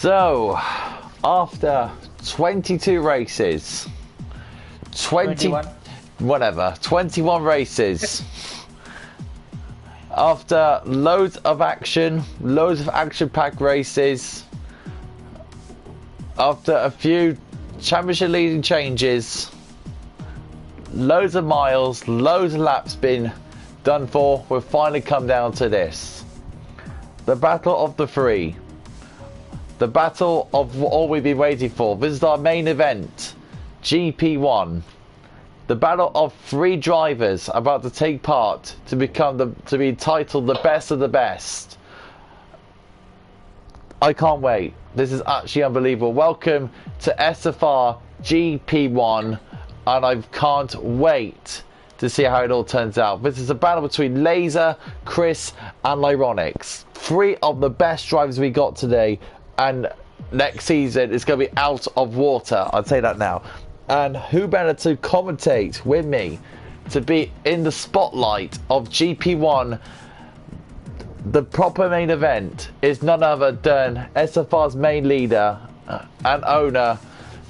So, after 22 races, 21. whatever, 21 races, after loads of action-packed races, after a few championship leading changes, loads of miles, loads of laps been done for, we've finally come down to this. The battle of the three. The battle of all we've been waiting for. This is our main event, GP1. The battle of three drivers about to take part to be titled the best of the best. I can't wait. This is actually unbelievable. Welcome to SFR GP1, and I can't wait to see how it all turns out. This is a battle between Laser, Chris, and Lyronix. Three of the best drivers we got today, and next season it's going to be out of water. I'd say that now. And who better to commentate with me to be in the spotlight of GP1? The proper main event is none other than SFR's main leader and owner,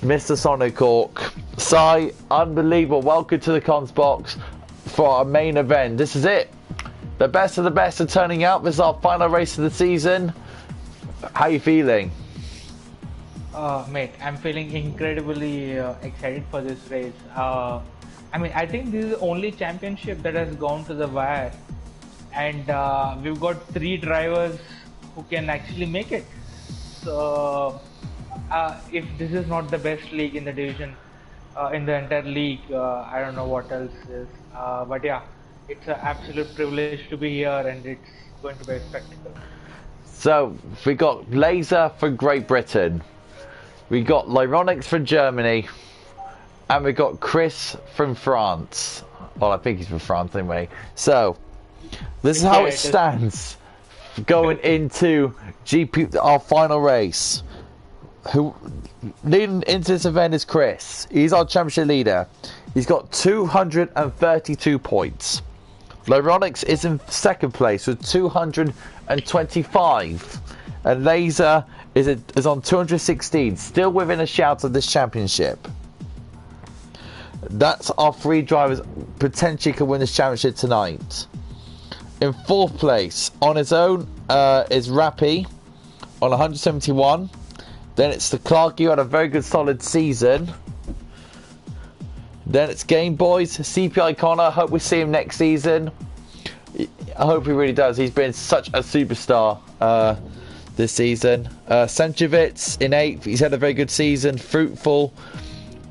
Mr. Sonic Hawk. Si, unbelievable. Welcome to the comms box for our main event. This is it. The best of the best are turning out. This is our final race of the season. How are you feeling? Mate, I'm feeling incredibly excited for this race. I mean, I think this is the only championship that has gone to the wire, and we've got three drivers who can actually make it. So, if this is not the best league in the division, in the entire league, I don't know what else is. But yeah, it's an absolute privilege to be here, and it's going to be a spectacle. So, we got Laser from Great Britain. We got Lyronix from Germany, and we got Chris from France. Well, I think he's from France anyway. So, this is how it stands going into GP, our final race. Who leading into this event is Chris. He's our championship leader. He's got 232 points. Lyronix is in second place with 225, and Laser is on 216, still within a shout of this championship. That's our three drivers potentially could win this championship tonight. In fourth place on his own is Rappy on 171. Then it's the Clark, who had a very good solid season. Then it's Game Boys, CPI Connor. I hope we see him next season. I hope he really does. He's been such a superstar this season. Sanchevitz in 8th. He's had a very good season. Fruitful.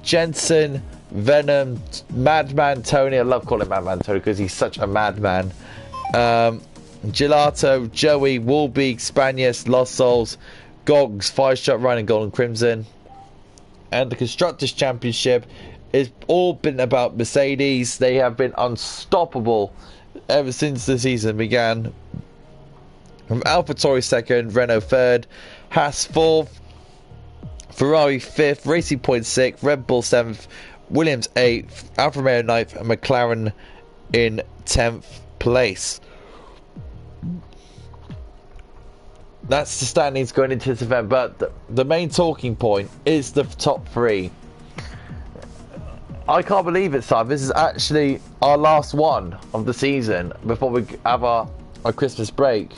Jensen, Venom, Madman Tony. I love calling Madman Tony because he's such a madman. Gelato, Joey, Woolbeak, Spanias, Lost Souls, Gogs, Fire Shot Ryan, and Golden Crimson. And the Constructors Championship is all been about Mercedes. They have been unstoppable ever since the season began. From AlphaTauri 2nd, Renault 3rd, Haas 4th, Ferrari 5th, Racing Point 6th, Red Bull 7th, Williams 8th, Alfa Romeo 9th, and McLaren in 10th place. That's the standings going into this event, but the main talking point is the top three. I can't believe it, Simon. This is actually our last one of the season before we have our Christmas break.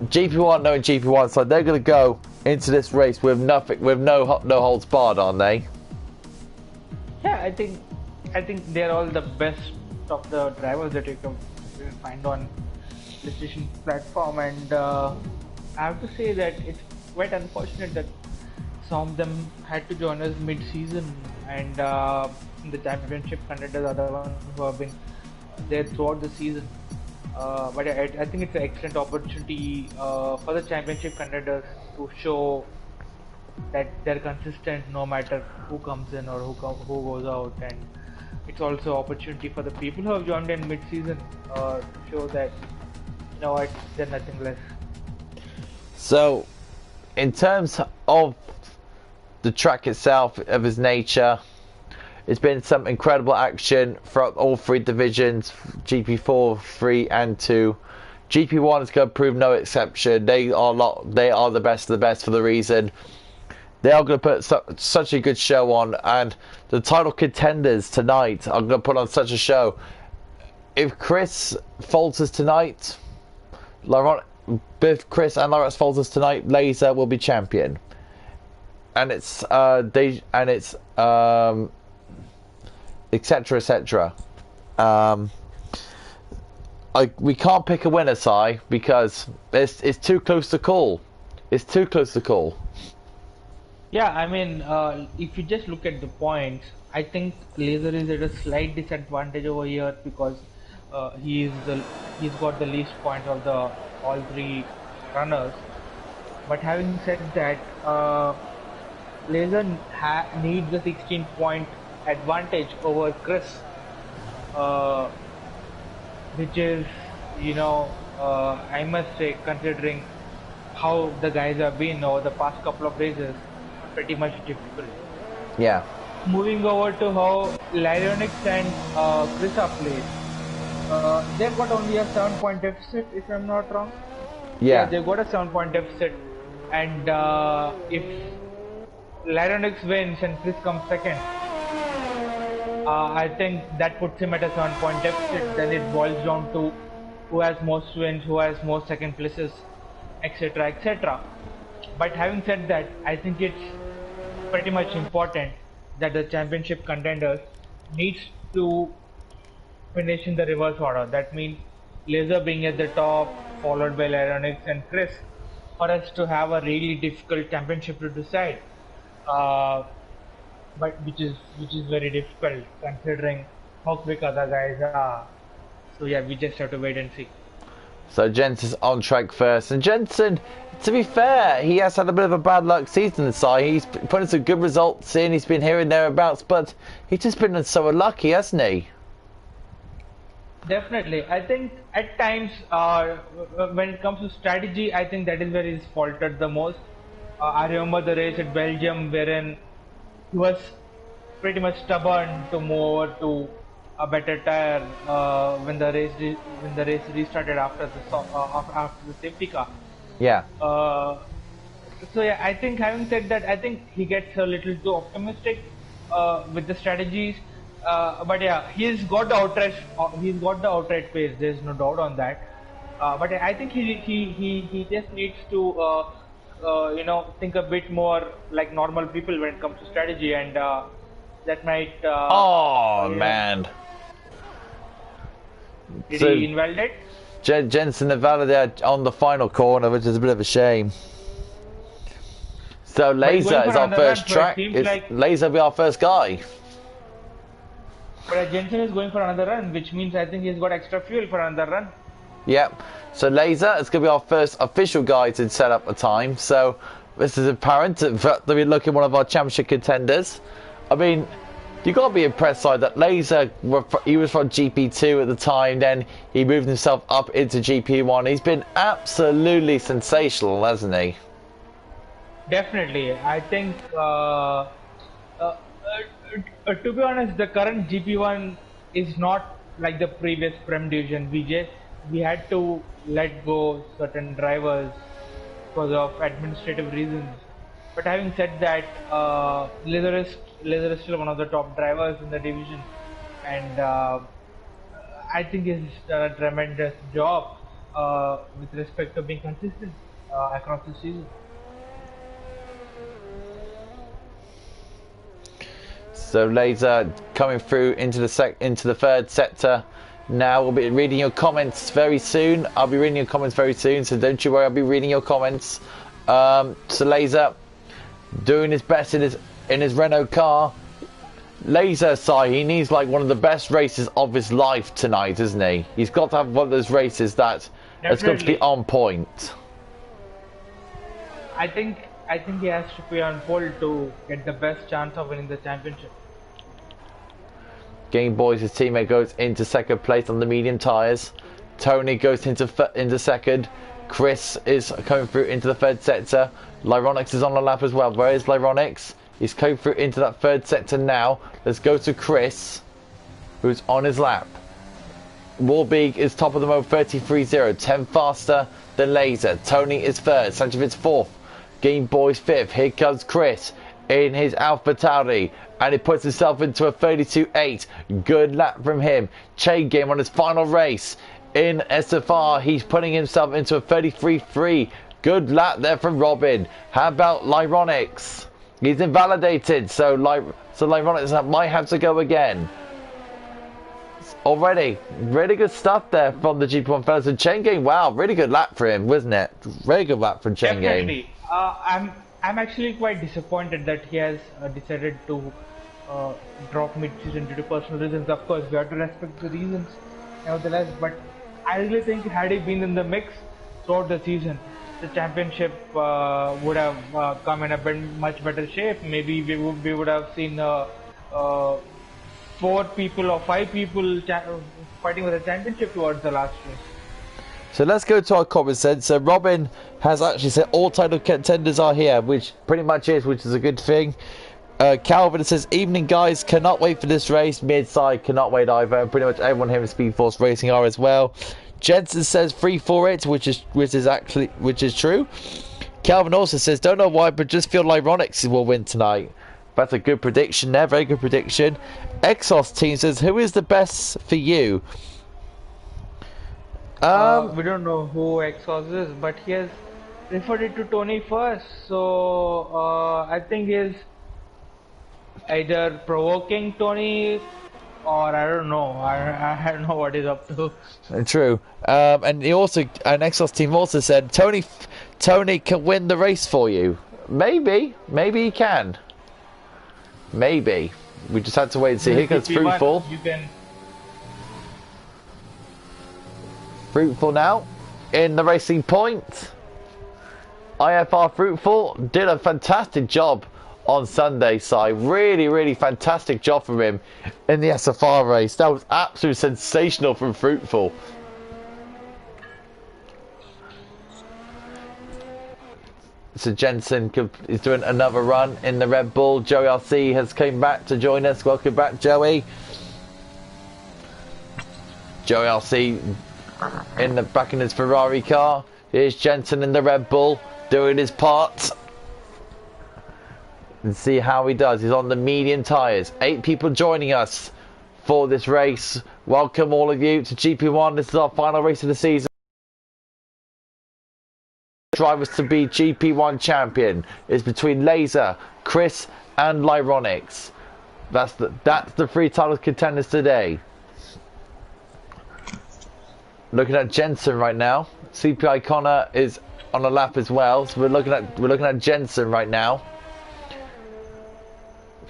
GP1 knowing GP1, so they're going to go into this race with nothing, with no holds barred, aren't they? Yeah, I think they're all the best of the drivers that you can find on PlayStation platform, and I have to say that it's quite unfortunate that some of them had to join us mid-season, and the championship contenders are the ones who have been there throughout the season. But I think it's an excellent opportunity for the championship contenders to show that they're consistent no matter who comes in or who goes out, and it's also an opportunity for the people who have joined in mid-season to show that, you know what, they're nothing less. So, in terms of the track itself, of its nature, it's been some incredible action throughout all three divisions, GP4, 3 and 2. GP1 is going to prove no exception. They are the best of the best for the reason. They are going to put such a good show on, and the title contenders tonight are going to put on such a show. If Chris falters tonight, if Chris and Lawrence falters tonight, Laser will be champion. And it's etc. etc. We can't pick a winner, Si, because it's too close to call. It's too close to call. Yeah, I mean, if you just look at the points, I think Laser is at a slight disadvantage over here because he's got the least points of the all three runners. But having said that, Laser needs a 16-point advantage over Chris, which is, I must say, considering how the guys have been over the past couple of races, pretty much difficult. Yeah. Moving over to how Lyronix and Chris are played. They've got only a 7-point deficit, if I'm not wrong. Yeah. They've got a 7-point deficit, and if Lyronix wins and Chris comes second, I think that puts him at a 7-point deficit. Then it boils down to who has most wins, who has most second places, etc. etc. But having said that, I think it's pretty much important that the championship contenders needs to finish in the reverse order. That means Laser being at the top, followed by Lyronix and Chris, for us to have a really difficult championship to decide. But which is very difficult considering how quick other guys are. So yeah, we just have to wait and see. So Jensen's on track first, and Jensen, to be fair, he has had a bit of a bad luck season this side. He's putting some good results in, he's been here and thereabouts, but he's just been so unlucky, hasn't he? Definitely. I think at times, when it comes to strategy, I think that is where he's faltered the most. I remember the race at Belgium wherein he was pretty much stubborn to move over to a better tire when the race restarted after the safety car. Yeah. So yeah, I think having said that, I think he gets a little too optimistic with the strategies. But yeah, he's got the outright pace. There's no doubt on that. But I think he just needs to think a bit more like normal people when it comes to strategy, and that might. Man. Did he invalidate? Jensen invalidated on the final corner, which is a bit of a shame. So Laser is our first track. Laser will be our first guy. But Jensen is going for another run, which means I think he's got extra fuel for another run. Yep. So Laser is going to be our first official guy to set up a time. So this is apparent that we're looking at one of our championship contenders. I mean, you got to be impressed by that. Laser, he was from GP2 at the time, then he moved himself up into GP1. He's been absolutely sensational, hasn't he? Definitely. I think, to be honest, the current GP1 is not like the previous Prem division. We had to let go certain drivers because of administrative reasons. But having said that, Laser is still one of the top drivers in the division, and I think he's done a tremendous job with respect to being consistent across the season. So Laser coming through into the third sector. Now we'll be reading your comments very soon. I'll be reading your comments very soon, so don't you worry, I'll be reading your comments. So Laser doing his best in his Renault car. Laser, he needs like one of the best races of his life tonight, isn't he? He's got to have one of those races that's got to be on point. I think he has to be on pole to get the best chance of winning the championship. Game Boys, his teammate, goes into second place on the medium tyres. Tony goes into second. Chris is coming through into the third sector. Lyronix is on the lap as well. Where is Lyronix? He's coming through into that third sector now. Let's go to Chris, who's on his lap. Warbeek is top of the moment, 33.0, 10 faster than Laser. Tony is third, Sanchovic fourth, Game Boy's fifth. Here comes Chris in his Alpha Tauri, and he puts himself into a 32.8. Good lap from him. Chain Game on his final race in SFR. He's putting himself into a 33.3. Good lap there from Robin. How about Lyronics? He's invalidated, so Lyronics might have to go again. Already, really good stuff there from the GP1 fellas. And Chain Game, wow, really good lap for him, wasn't it? Very good lap from Chain Game. Definitely. I'm actually quite disappointed that he has decided to drop mid-season due to personal reasons. Of course, we have to respect the reasons, nevertheless. But I really think had he been in the mix throughout the season, the championship would have come in a much better shape. Maybe we would have seen 4 people or 5 people fighting for the championship towards the last race. So let's go to our comments then. So Robin has actually said all title contenders are here, which pretty much is, which is a good thing. Calvin says, evening guys, cannot wait for this race. Midside, cannot wait either. And pretty much everyone here in Speed Force Racing are as well. Jensen says free for it, which is true. Calvin also says, don't know why, but just feel like Ronix will win tonight. That's a good prediction there, very good prediction. Exos team says, who is the best for you? We don't know who Exos is, but he has referred it to Tony first, so I think he's either provoking Tony or I don't know. I don't know what he's up to. True. And Exos team also said Tony can win the race for you. Maybe he can. Maybe. We just had to wait and see. Here comes Fruitful. Fruitful now in the Racing Point. IFR Fruitful did a fantastic job on Sunday, Si. Really fantastic job from him in the SFR race. That was absolutely sensational from Fruitful. So Jensen is doing another run in the Red Bull. Joey RC has came back to join us. Welcome back, Joey. Joey RC back in his Ferrari car. Here's Jensen in the Red Bull doing his part. And see how he does. He's on the medium tyres. 8 people joining us for this race. Welcome all of you to GP1. This is our final race of the season. Drivers to be GP1 champion is between Laser, Chris and Lyronics. That's the 3 title contenders today. Looking at Jensen right now. CPI Connor is on a lap as well, so we're looking at Jensen right now.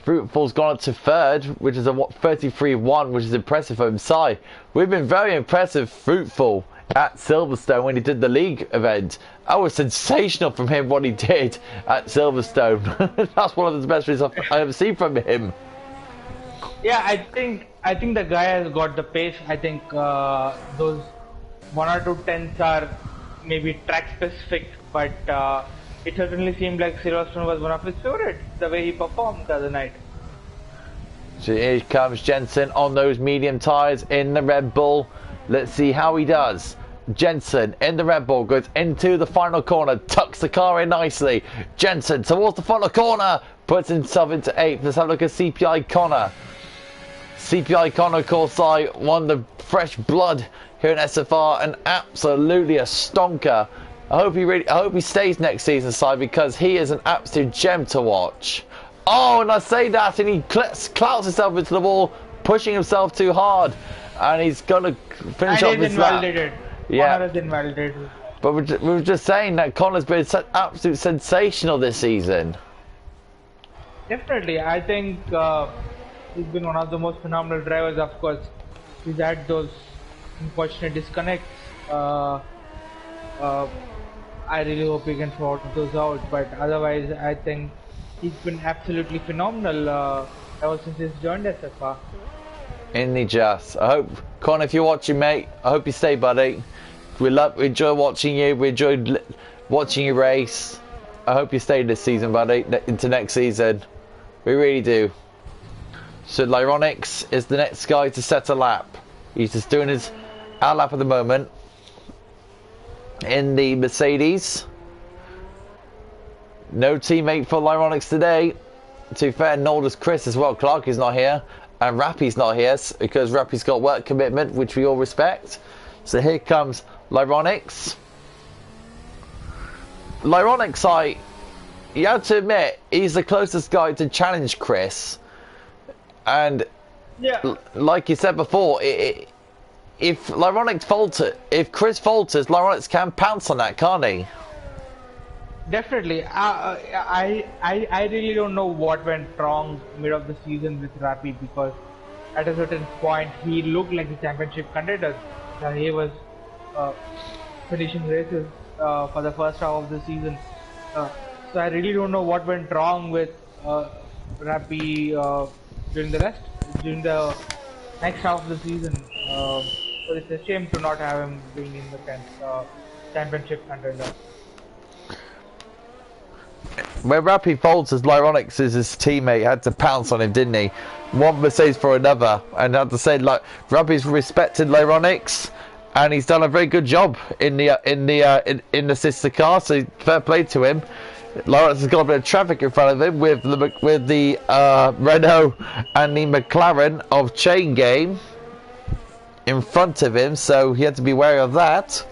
Fruitful's gone up to third, which is a 33.1, which is impressive for him. Si, we've been very impressive Fruitful at Silverstone when he did the league event. That was sensational from him what he did at Silverstone. That's one of the best results I've ever seen from him. Yeah, I think the guy has got the pace. I think those 1 or 2 tenths are maybe track specific, but it certainly seemed like Silverstone was one of his favorites, the way he performed the other night. So here comes Jensen on those medium tyres in the Red Bull. Let's see how he does. Jensen in the Red Bull goes into the final corner, tucks the car in nicely. Jensen towards the final corner, puts himself into 8th. Let's have a look at CPI Connor. CPI Connor, of course, won the fresh blood here in SFR, and absolutely a stonker. I hope he stays next season, Si, because he is an absolute gem to watch. Oh, and I say that, and he clouts himself into the wall, pushing himself too hard, and he's gonna finish off this lap. Yeah, Connor is invalidated. But we were just saying that Connor's been absolute sensational this season. Definitely, I think he's been one of the most phenomenal drivers. Of course, he's had those unfortunate disconnects. I really hope he can sort those out, but otherwise I think he's been absolutely phenomenal ever since he's joined SFR. Isn't he just? I hope, Connor, if you're watching, mate, I hope you stay, buddy. We enjoy watching you. We enjoyed watching you race. I hope you stay this season, buddy, into next season. We really do. So Lyronics is the next guy to set a lap. He's just doing his our lap at the moment in the Mercedes. No teammate for Lyronix today. To be fair, nor does Chris as well. Clark is not here, and Rappy's not here because Rappy's got work commitment, which we all respect. So here comes Lyronix. Lyronix, you have to admit, he's the closest guy to challenge Chris. And Yeah. like you said before, if Lyronix falters, if Chris falters, Lyronix can pounce on that, can't he? Definitely. I really don't know what went wrong mid of the season with Rappy, because at a certain point he looked like the championship contender. He was finishing races for the first half of the season. So I really don't know what went wrong with Rappy during the next half of the season. So it's a shame to not have him being in the championship contender. When Rappy falters, Lyronix is his teammate, had to pounce on him, didn't he? One mistake for another, and I have to say, like, Rappy's respected Lyronix, and he's done a very good job in the sister car. So fair play to him. Lyronix has got a bit of traffic in front of him with the Renault and the McLaren of Chain Game in front of him, so he had to be wary of that.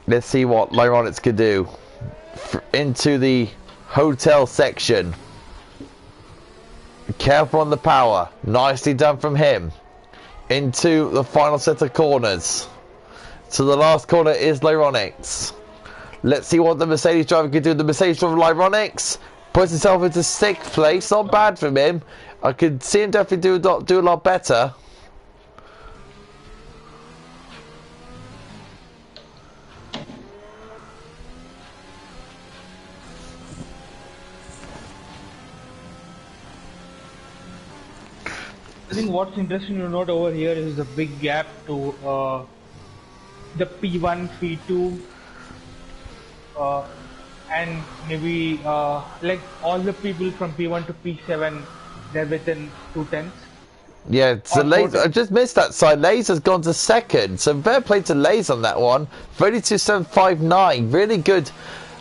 Let's see what Lyronix can do. Into the hotel section. Careful on the power. Nicely done from him. Into the final set of corners. So the last corner is Lyronix. Let's see what the Mercedes driver can do. The Mercedes driver, Lyronix, puts himself into 6th place. Not bad from him. I could see him definitely do a lot better. I think what's interesting to note over here is the big gap to the P1, P2, and maybe like all the people from P1 to P7, they're within 2/10. Yeah, so Lays, I just missed that side. Lays has gone to 2nd, so fair play to Lays on that one. 32.759, really good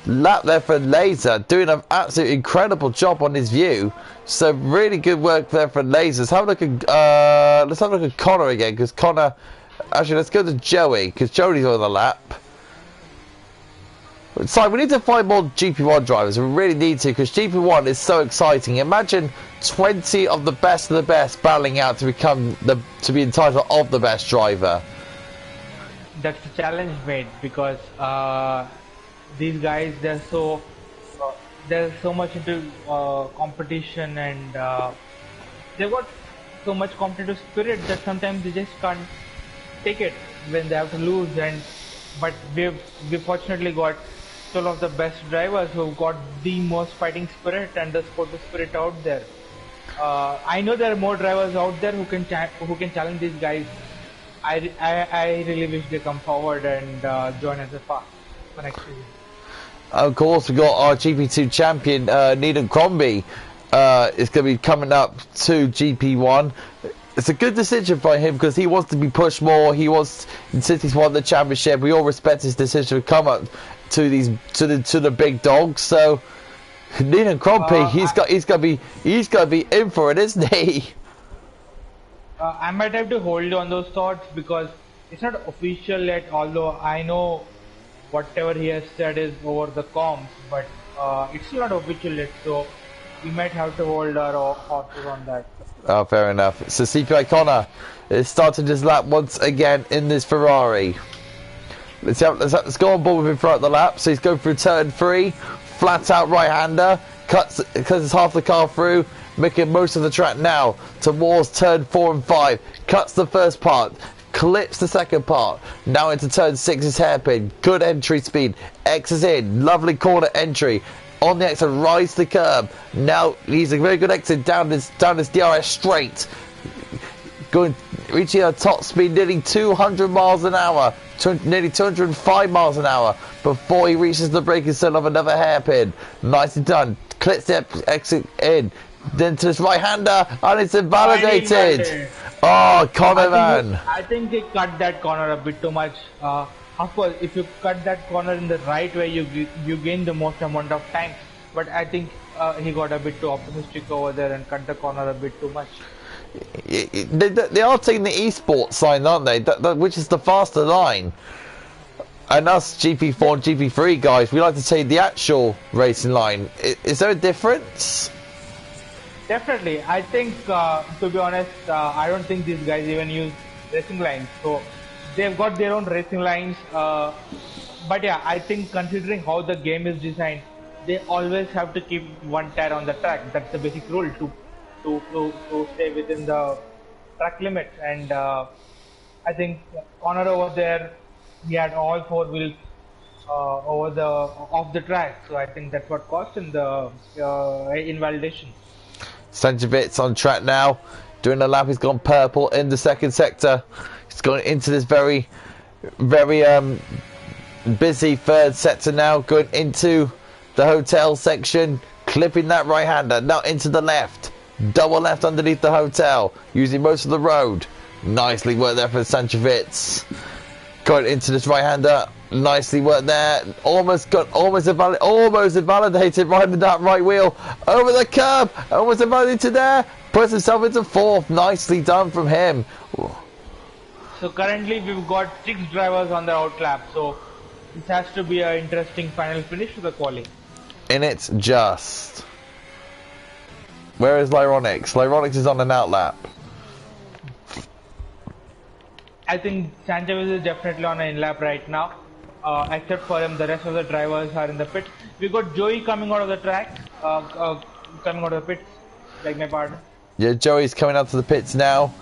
lap there for Laser, doing an absolutely incredible job on his view. So really good work there for Laser. Let's have a look at Connor again, because Connor, actually let's go to Joey, because Joey's on the lap. So we need to find more GP1 drivers. We really need to, because GP1 is so exciting. Imagine 20 of the best battling out to be entitled of the best driver. That's the challenge, mate, because these guys, they're so much into competition, and they've got so much competitive spirit that sometimes they just can't take it when they have to lose. But we've fortunately got 12 of the best drivers who've got the most fighting spirit and the sportive spirit out there. I know there are more drivers out there who can challenge these guys. I really wish they come forward and join SFR for next season. Of course, we've got our GP2 champion, Needham Crombie, is going to be coming up to GP1. It's a good decision by him, because he wants to be pushed more. Since he's won the championship, we all respect his decision to come up to the big dogs. So Needham Crombie, he's got to be in for it, isn't he? I might have to hold on those thoughts, because it's not official yet, although I know whatever he has said is over the comms, but it's still not official yet, so we might have to hold our horses on that. Oh, fair enough. So CPI Connor is starting his lap once again in this Ferrari. Let's go on board with him throughout the lap. So he's going through turn 3, flat out right-hander, cuts half the car through, making most of the track now towards turn 4 and 5. Cuts the first part, clips the second part. Now into turn 6 is hairpin. Good entry speed. X is in. Lovely corner entry. On the exit, rise the curb. Now he's a very good exit down this DRS straight. Reaching a top speed nearly 200 miles an hour. Nearly 205 miles an hour before he reaches the braking zone of another hairpin. Nicely done. Clips the exit in. Then to his right-hander, and it's invalidated. Oh, Connor, man. I think he cut that corner a bit too much. Of course, if you cut that corner in the right way, you gain the most amount of time. But I think he got a bit too optimistic over there and cut the corner a bit too much. They are taking the esports line, aren't they? Which is the faster line. And us GP4 and GP3 guys, we like to take the actual racing line. Is there a difference? Definitely. I think, to be honest, I don't think these guys even use racing lines. So they've got their own racing lines. But yeah, I think considering how the game is designed, they always have to keep one tire on the track. That's the basic rule to stay within the track limit. And I think Connor over there, he had all four wheels off the track. So I think that's what cost him the invalidation. Sanjivit's on track now, doing a lap. He's gone purple in the second sector. He's gone into this very busy third sector now, going into the hotel section, clipping that right-hander, now into the left, double left underneath the hotel, using most of the road. Nicely worked there for Sanjivit's. Going into this right-hander, nicely worked there. Almost invalidated right in that right wheel. Over the curb, almost invalidated there. Puts himself into fourth. Nicely done from him. So currently we've got 6 drivers on the outlap. So this has to be an interesting final finish to the quali. And it's just. Where is Lyronix? Lyronix is on an outlap. I think Sanchez is definitely on an in-lap right now. Except for him, the rest of the drivers are in the pit. We got Joey coming out of the track, coming out of the pits, beg my pardon. Yeah, Joey's coming out to the pits now.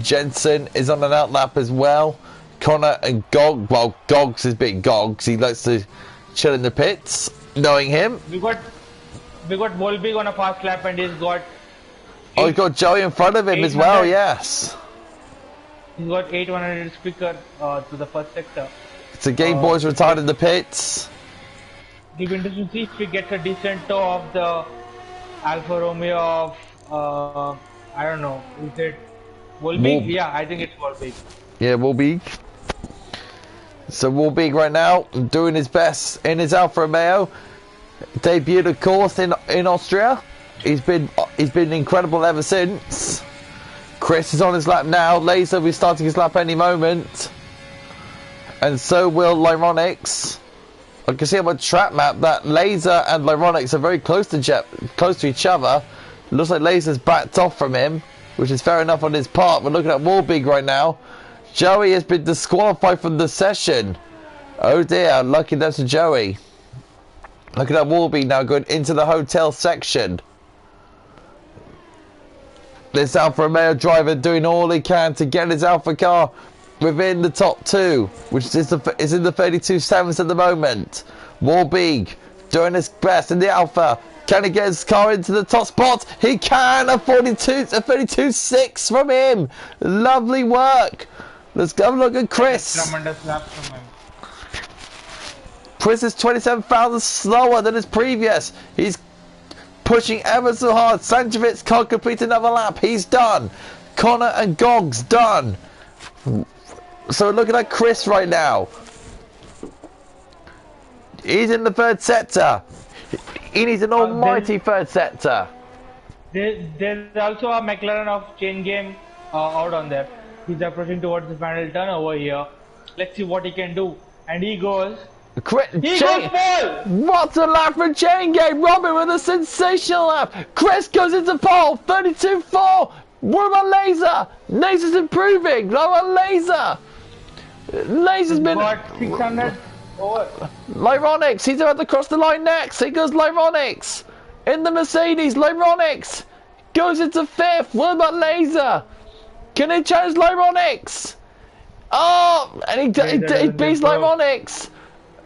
Jensen is on an outlap as well. Connor and Gog, well, Gogs is big Gogs. He likes to chill in the pits, knowing him. We got Volbig on a fast lap, and he's got. Oh, he's got Joey in front of him as well. Yes. He's got 800 quicker to the first sector. So Game Boy's retired in the pits. It'll be interesting to see if he gets a decent tow of the Alfa Romeo of, I don't know, is it Volbig? Yeah, I think it's Volbig. Yeah, Volbig. So Volbig right now doing his best in his Alfa Romeo. Debuted, of course, in Austria. He's been incredible ever since. Chris is on his lap now. Laser will be starting his lap any moment. And so will Lyronix. I can see on my track map that Laser and Lyronix are very close to each other. Looks like Laser's backed off from him, which is fair enough on his part. We're looking at Warbeek right now. Joey has been disqualified from the session. Oh dear, lucky that's a Joey. Look at that Warbeek now going into the hotel section. This Alfa Romeo driver doing all he can to get his Alfa car within the top 2, which is in the 32.7s at the moment. Warbeek doing his best in the Alfa. Can he get his car into the top spot? He can! A 32.6 from him. Lovely work. Let's go have a look at Chris. Tremendous lap from him. Chris is 27,000 slower than his previous. He's pushing ever so hard. Sanjevitz can't complete another lap. He's done. Connor and Gogs done. So look at Chris right now. He's in the third sector. He needs an almighty third sector. There's also a McLaren of chain game out on there. He's approaching towards the final turn over here. Let's see what he can do. And he goes. He goes pole! What a lap for Chain Game! Robin with a sensational lap! Chris goes into pole! 32.4! What about Laser? Laser's improving! What about Laser? Laser's been... Got 600 over. Lyronix, he's about to cross the line next! Here goes Lyronix! In the Mercedes, Lyronix! Goes into 5th! What about Laser? Can he challenge Lyronix? Oh! And he beats Lyronix!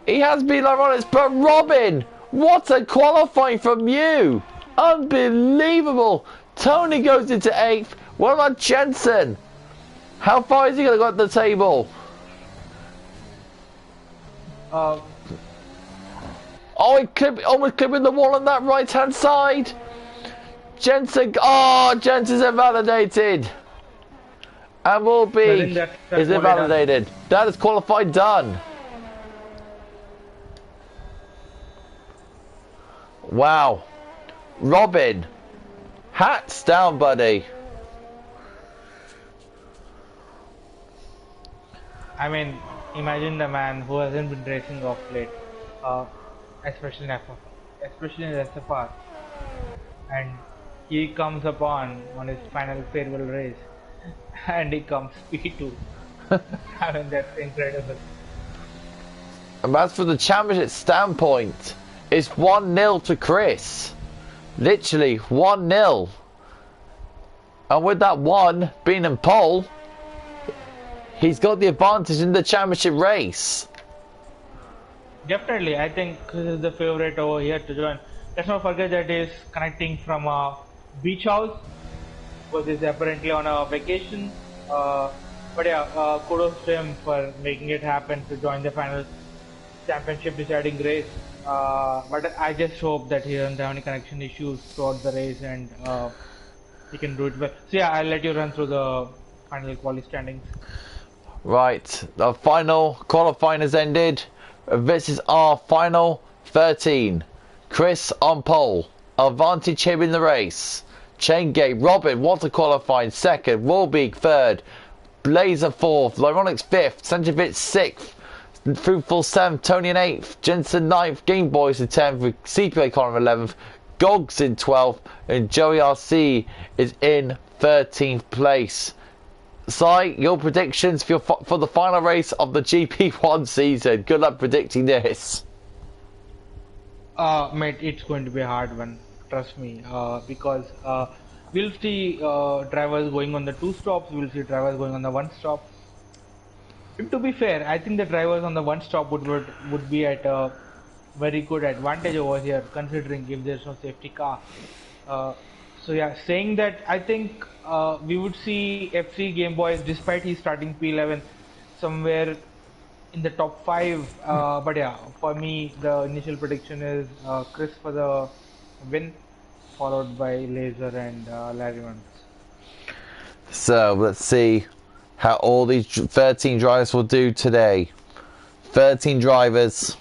He has been Lyronix, but Robin, what a qualifying from you! Unbelievable! Tony goes into 8th. What about Jensen? How far is he going to go at the table? Oh, he almost clipping the wall on that right-hand side. Jensen, oh, Jensen's invalidated. And will I be think that's is quality done. invalidated. That is qualified done. Wow. Robin, hats down, buddy. I mean, imagine the man who hasn't been racing off late, uh, especially in FF, especially in SFR, and he comes upon on his final farewell race, and he comes P2. I mean, that's incredible. And as for the championship standpoint, it's 1-0 to Chris. Literally 1-0. And with that one being in pole, he's got the advantage in the championship race. Definitely, I think this is the favorite over here to join. Let's not forget that he's connecting from a beach house, because he's apparently on a vacation. But yeah, kudos to him for making it happen to join the final championship deciding race. But I just hope that he doesn't have any connection issues throughout the race and he can do it well. So yeah, I'll let you run through the final quali standings. Right, the final qualifying has ended. This is our final 13. Chris on pole. Advantage him in the race. Chaingate, Robin, what a qualifying second. Warbeek third. Blazer fourth. Lyronics fifth. Sanjovic sixth. Fruitful seventh. Tony in eighth. Jensen ninth. Game Boys in 10th. With CPA Connor 11th. Gogs in 12th. And Joey RC is in 13th place. Si, your predictions for the final race of the GP1 season. Good luck predicting this. Mate, it's going to be a hard one. Trust me. Because we'll see drivers going on the 2 stops. We'll see drivers going on the 1 stop. To be fair, I think the drivers on the 1 stop would be at a very good advantage over here, considering if there's no safety car. So yeah, saying that, I think we would see FC Game Boys, despite he's starting P11, somewhere in the top 5. But yeah, for me, the initial prediction is Chris for the win, followed by Laser and Larry Hunt. So let's see how all these 13 drivers will do today. 13 drivers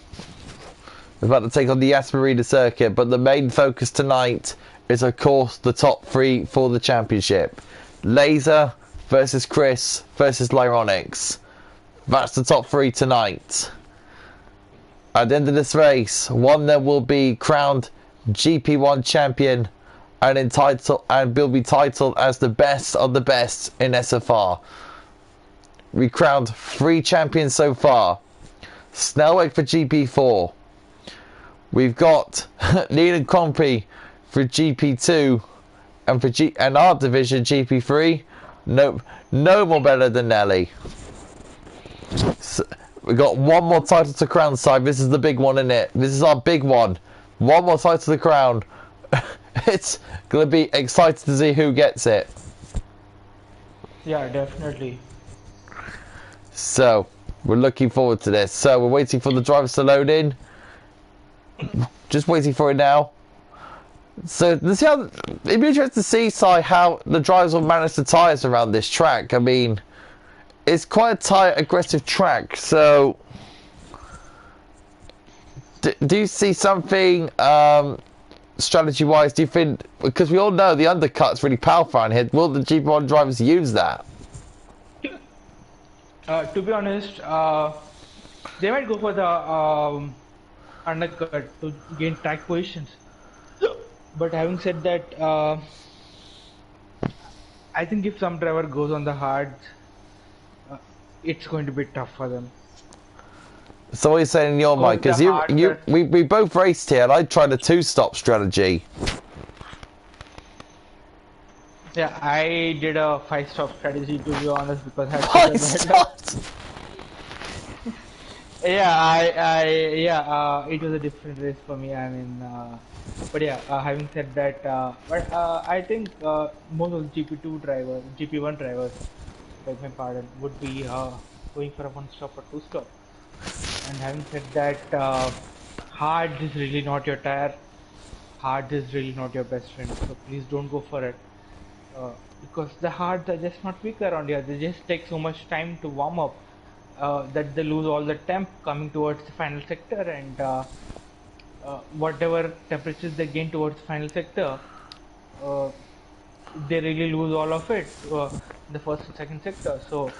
about to take on the Asmarina circuit, but the main focus tonight is of course the top 3 for the championship. Laser versus Chris versus Lyronics. That's the top 3 tonight. At the end of this race, one that will be crowned GP1 champion and will be titled as the best of the best in SFR. We crowned 3 champions so far. Snellweg for GP4. We've got Leland Compy for GP2 and our division GP3. No more better than Nelly. So we got one more title to crown side. This is the big one, isn't it? This is our big one. One more title to crown. It's gonna be exciting to see who gets it. Yeah, definitely. So we're looking forward to this. So we're waiting for the drivers to load in. Just waiting for it now. So let's see how it'd be interesting to see, Si, how the drivers will manage the tyres around this track. I mean, it's quite a tight, aggressive track. So do you see something strategy-wise? Do you think, because we all know the undercut's really powerful around here, will the GP1 drivers use that? To be honest, they might go for the undercut to gain track positions. But having said that, I think if some driver goes on the hard, it's going to be tough for them. So what are you saying in your mind? Because we both raced here and I tried a 2-stop strategy. Yeah, I did a 5-stop strategy, to be honest, because I had 5 stops? Yeah, it was a different race for me. I mean, but yeah, having said that, I think most of the GP1 drivers, beg my pardon, would be going for a 1-stop or 2-stop. And having said that, hard is really not your tire. Hard is really not your best friend. So please don't go for it. because the hards are just not quick around here. They just take so much time to warm up that they lose all the temp coming towards the final sector, and whatever temperatures they gain towards the final sector, uh, they really lose all of it in the first and second sector. So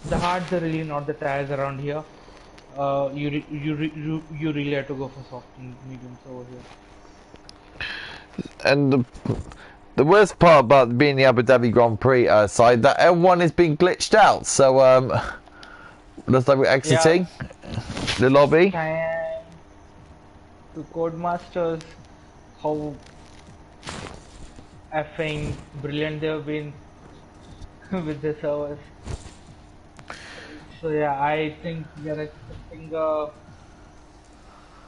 the hards are really not the tires around here. You really have to go for soft and mediums over here. And the worst part about being the Abu Dhabi Grand Prix side, that everyone is being glitched out. So looks like we're exiting the lobby. And to Codemasters, how effing brilliant they have been with the servers. So yeah, I think we are expecting a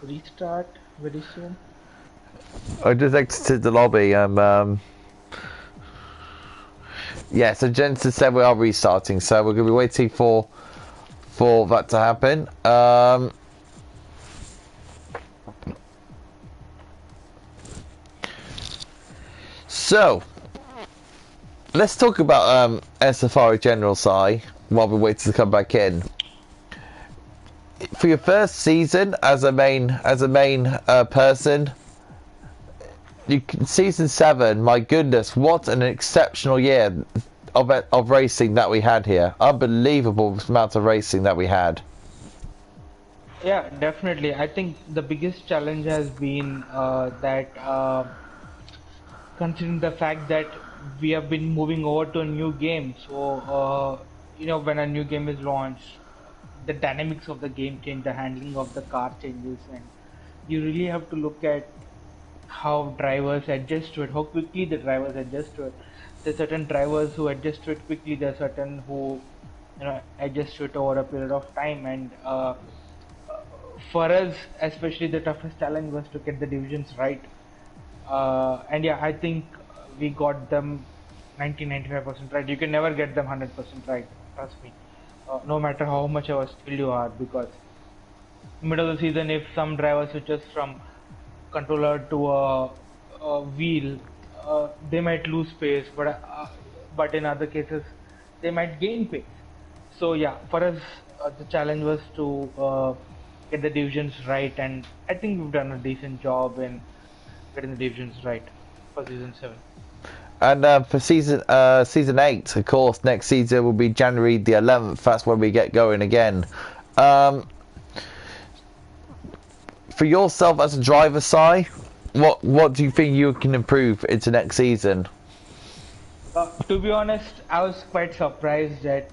restart very soon. I just exited the lobby. Yeah, so Genesis said we are restarting, so we're going to be waiting for that to happen. So let's talk about SFR General Sai while we wait to come back in. For your first season as a main person, season 7, my goodness, what an exceptional year of racing that we had here. Unbelievable amount of racing that we had. Yeah, definitely. I think the biggest challenge has been that considering the fact that we have been moving over to a new game, so when a new game is launched, the dynamics of the game change, the handling of the car changes, and you really have to look at how drivers adjust to it, how quickly the drivers adjust to it. There's certain drivers who adjust to it quickly, there are certain who adjust to it over a period of time, and for us especially the toughest challenge was to get the divisions right. And yeah, I think we got them 90-95% right. You can never get them 100% right, trust me, no matter how much of a skill you are, because middle of the season if some driver switches from controller to a wheel, they might lose pace, but in other cases they might gain pace. So yeah, for us the challenge was to get the divisions right, and I think we've done a decent job in getting the divisions right for season 7. And for season 8, of course, next season will be January the 11th. That's when we get going again. For yourself as a driver, Si, what do you think you can improve into next season? To be honest, I was quite surprised at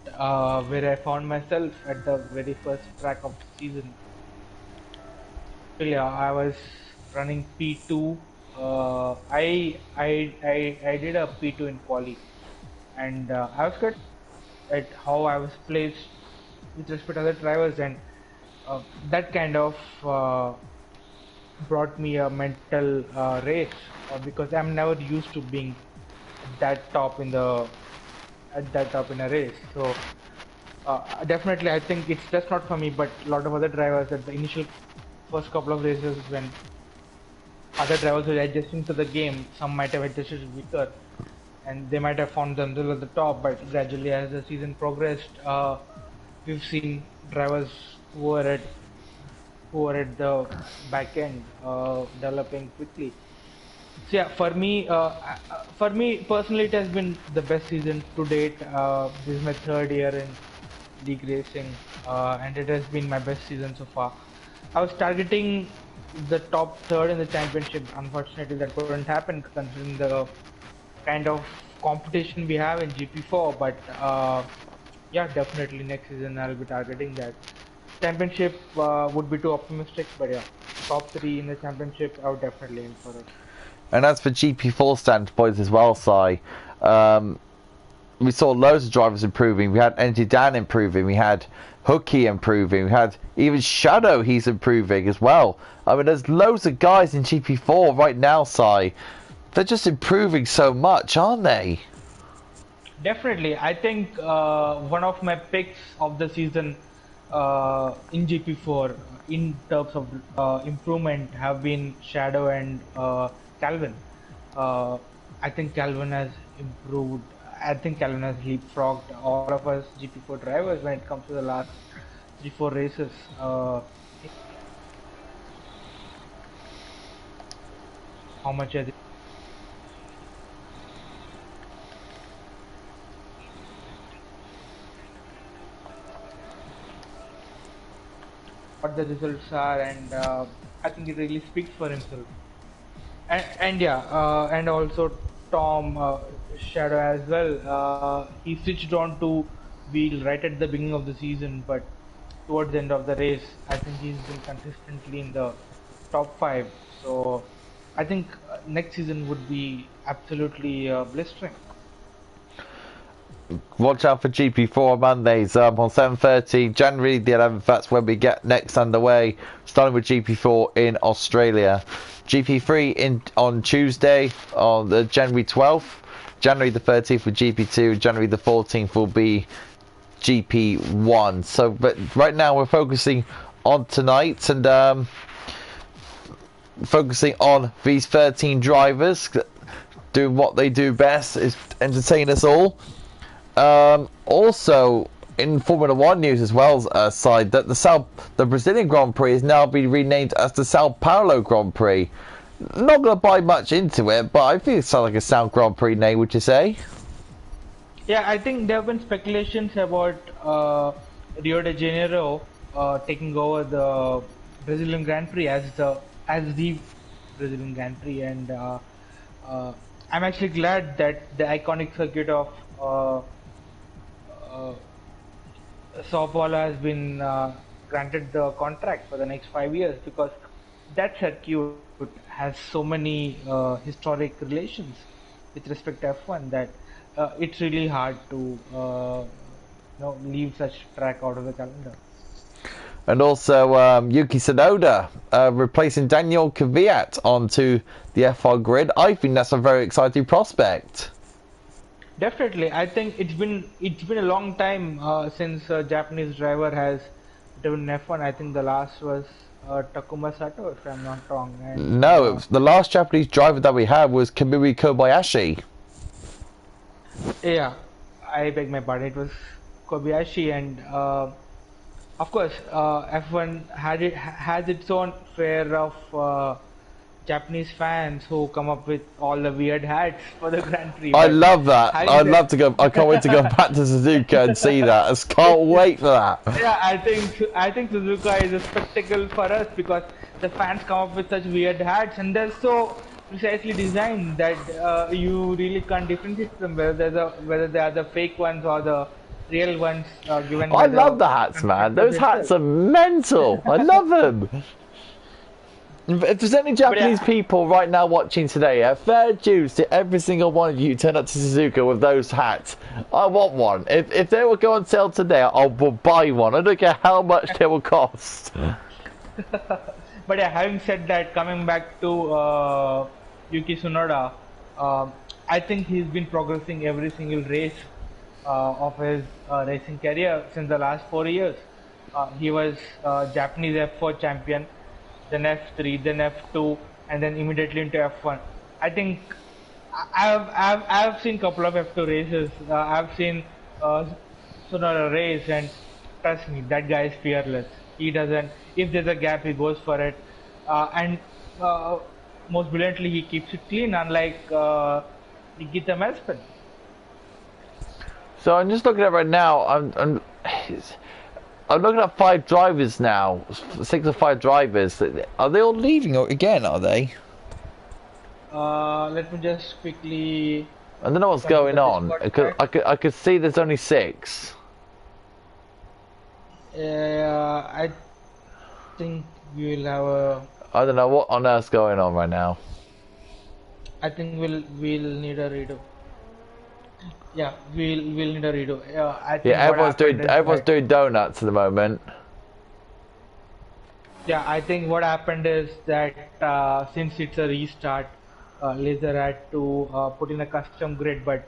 where I found myself at the very first track of the season. So yeah, I was running P2. I did a P2 in quali, and I was good at how I was placed with respect to other drivers, and that kind of brought me a mental race, because I'm never used to being at that top in a race. So definitely, I think it's just not for me, but a lot of other drivers at the initial first couple of races when other drivers were adjusting to the game, some might have adjusted weaker, and they might have found themselves at the top. But gradually, as the season progressed, we've seen drivers who are at the back end developing quickly. So yeah, for me personally, it has been the best season to date. This is my third year in league racing, and it has been my best season so far. I was targeting the top third in the championship. Unfortunately, that couldn't happen considering the kind of competition we have in GP4. But yeah, definitely next season I'll be targeting that. Championship would be too optimistic, but yeah, top 3 in the championship, I would definitely aim for it. And as for GP4 standpoint as well, Si, we saw loads of drivers improving. We had Energy Dan improving. We had Hooky improving. We had even Shadow, he's improving as well. I mean, there's loads of guys in GP4 right now, Si. They're just improving so much, aren't they? Definitely. I think one of my picks of the season in GP4 in terms of improvement have been Shadow and Calvin. I think Calvin has improved. I think Calvin has leapfrogged all of us GP4 drivers when it comes to the last 3-4 races. How much I think what the results are, and I think it really speaks for himself. And yeah, and also Tom Shadow as well. He switched on to wheel right at the beginning of the season, but towards the end of the race, I think he's been consistently in the top five. So I think next season would be absolutely blistering. Watch out for GP4 Mondays on 7:30 January the 11th. That's when we get next underway, starting with GP4 in Australia. GP3 on Tuesday on the January 12th. January the 13th for GP2. January the 14th will be GP1. So, but right now we're focusing on tonight and focusing on these 13 drivers doing what they do best, is entertain us all. Also, in Formula One news as well, side that the Brazilian Grand Prix has now been renamed as the Sao Paulo Grand Prix. Not going to buy much into it, but I think it sounds like a sound Grand Prix name. Would you say? Yeah, I think there have been speculations about Rio de Janeiro taking over the Brazilian Grand Prix as the Brazilian Grand Prix, and I'm actually glad that the iconic circuit of Sao Paulo has been granted the contract for the next 5 years, because that circuit has so many historic relations with respect to F1 that it's really hard to leave such track out of the calendar. And also Yuki Tsunoda replacing Daniel Kvyat onto the F1 grid. I think that's a very exciting prospect. Definitely, I think it's been a long time since a Japanese driver has driven F1. I think the last was Takuma Sato, if I'm not wrong. And, no, the last Japanese driver that we had was Kamui Kobayashi. Yeah, I beg my pardon. It was Kobayashi, and of course, F1 has its own fare of Japanese fans who come up with all the weird hats for the Grand Prix. I love that. I'd love to go. I can't wait to go back to Suzuka and see that. I just can't wait for that. Yeah, I think Suzuka is a spectacle for us, because the fans come up with such weird hats, and they're so precisely designed that you really can't differentiate them whether they are the fake ones or the real ones given. I love the hats, man. Those hats are mental. I love them. If there's any Japanese people right now watching today, fair dues to every single one of you turn up to Suzuka with those hats. I want one. If they will go on sale today, I will buy one. I don't care how much they will cost. But yeah, having said that, coming back to Yuki Tsunoda, I think he's been progressing every single race of his racing career since the last 4 years. He was Japanese F4 champion, then F3, then F2, and then immediately into F1. I think I've seen a couple of F2 races. I've seen Tsunoda race, and trust me, that guy is fearless. He doesn't. If there's a gap, he goes for it, and most brilliantly, he keeps it clean, unlike Nikita Mazepin. So I'm just looking at right now. I'm looking at 5 drivers now. 6 or 5 drivers. Are they all leaving again? Are they? Let me just quickly. I don't know what's going on. I could see there's only 6. I think we will have a. I don't know what on earth's going on right now. I think we'll need a redo. Yeah, we'll need a redo. I think everyone's doing donuts at the moment. Yeah, I think what happened is that since it's a restart, Laser had to put in a custom grid, but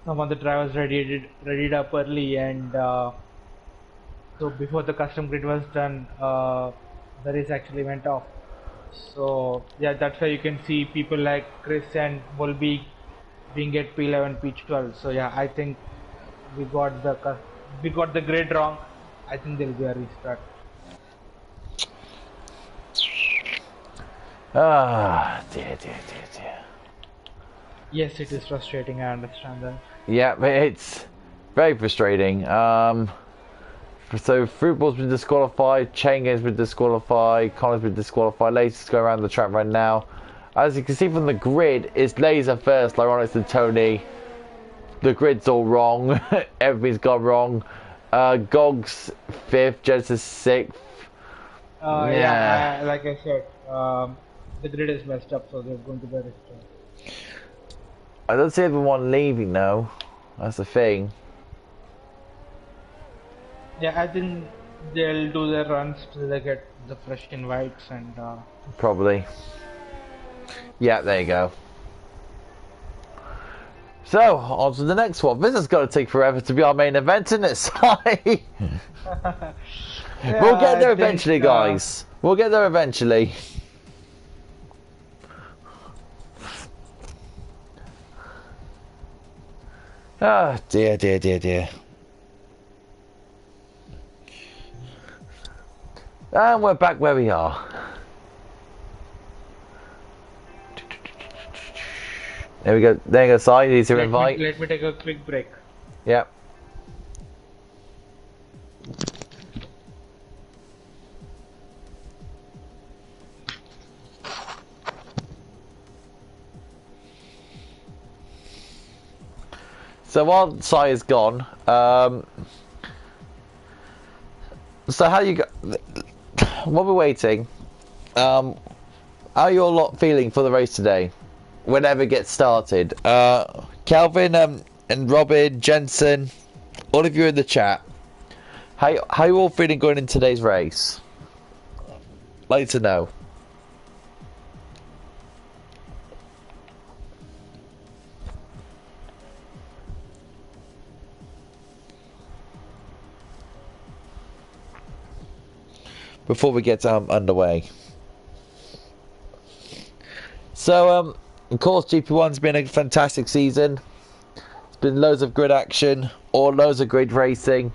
some of the drivers readied up early, and so before the custom grid was done, the race actually went off. So yeah, that's why you can see people like Chris and Volby being at P11, P12. So yeah, I think we got the grid wrong. I think there'll be a restart. Ah, dear. Yes, it is frustrating. I understand that. Yeah, but it's very frustrating. So Fruitball's been disqualified, Chain Game's been disqualified, Connor's been disqualified, Laser's going around the track right now. As you can see from the grid, it's Laser first, Lyronix and Tony. The grid's all wrong, everything's gone wrong. Gog's 5th, Genesis 6th. Yeah, like I said, the grid is messed up, so there's going to be a restart. I don't see everyone leaving though, that's the thing. Yeah, I think they'll do their runs till they get the fresh invites and. Probably. Yeah, there you go. So, on to the next one. This is going to take forever to be our main event, isn't it, Si? Yeah, We'll get there eventually, guys. We'll get there eventually. Ah, dear. And we're back where we are. There we go. There you go, Si. You need to invite. Let me take a quick break. Yep. So while Si is gone, so how you go? While we're waiting, how are you all lot feeling for the race today? Whenever it gets started, Calvin and Robin, Jensen, all of you in the chat, how you all feeling going in today's race? Like to know. Before we get underway. So, of course, GP1's been a fantastic season. It's been loads of good action, or loads of great racing.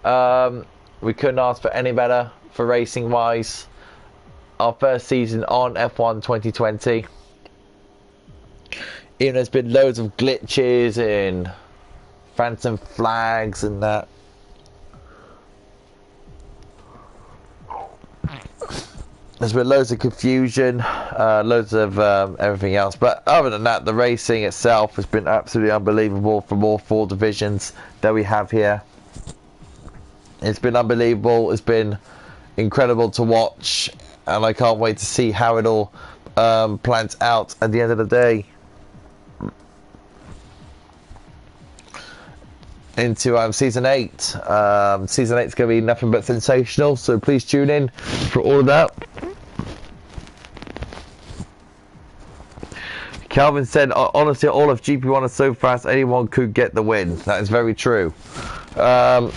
We couldn't ask for any better for racing-wise. Our first season on F1 2020. Even there's been loads of glitches and phantom flags and that. There's been loads of confusion, loads of everything else, but other than that, the racing itself has been absolutely unbelievable from all 4 divisions that we have here. It's been unbelievable, it's been incredible to watch, and I can't wait to see how it all plans out at the end of the day. Into season 8. Season 8 is going to be nothing but sensational, so please tune in for all of that. Calvin said, honestly, all of GP1 is so fast, anyone could get the win. That is very true. I'd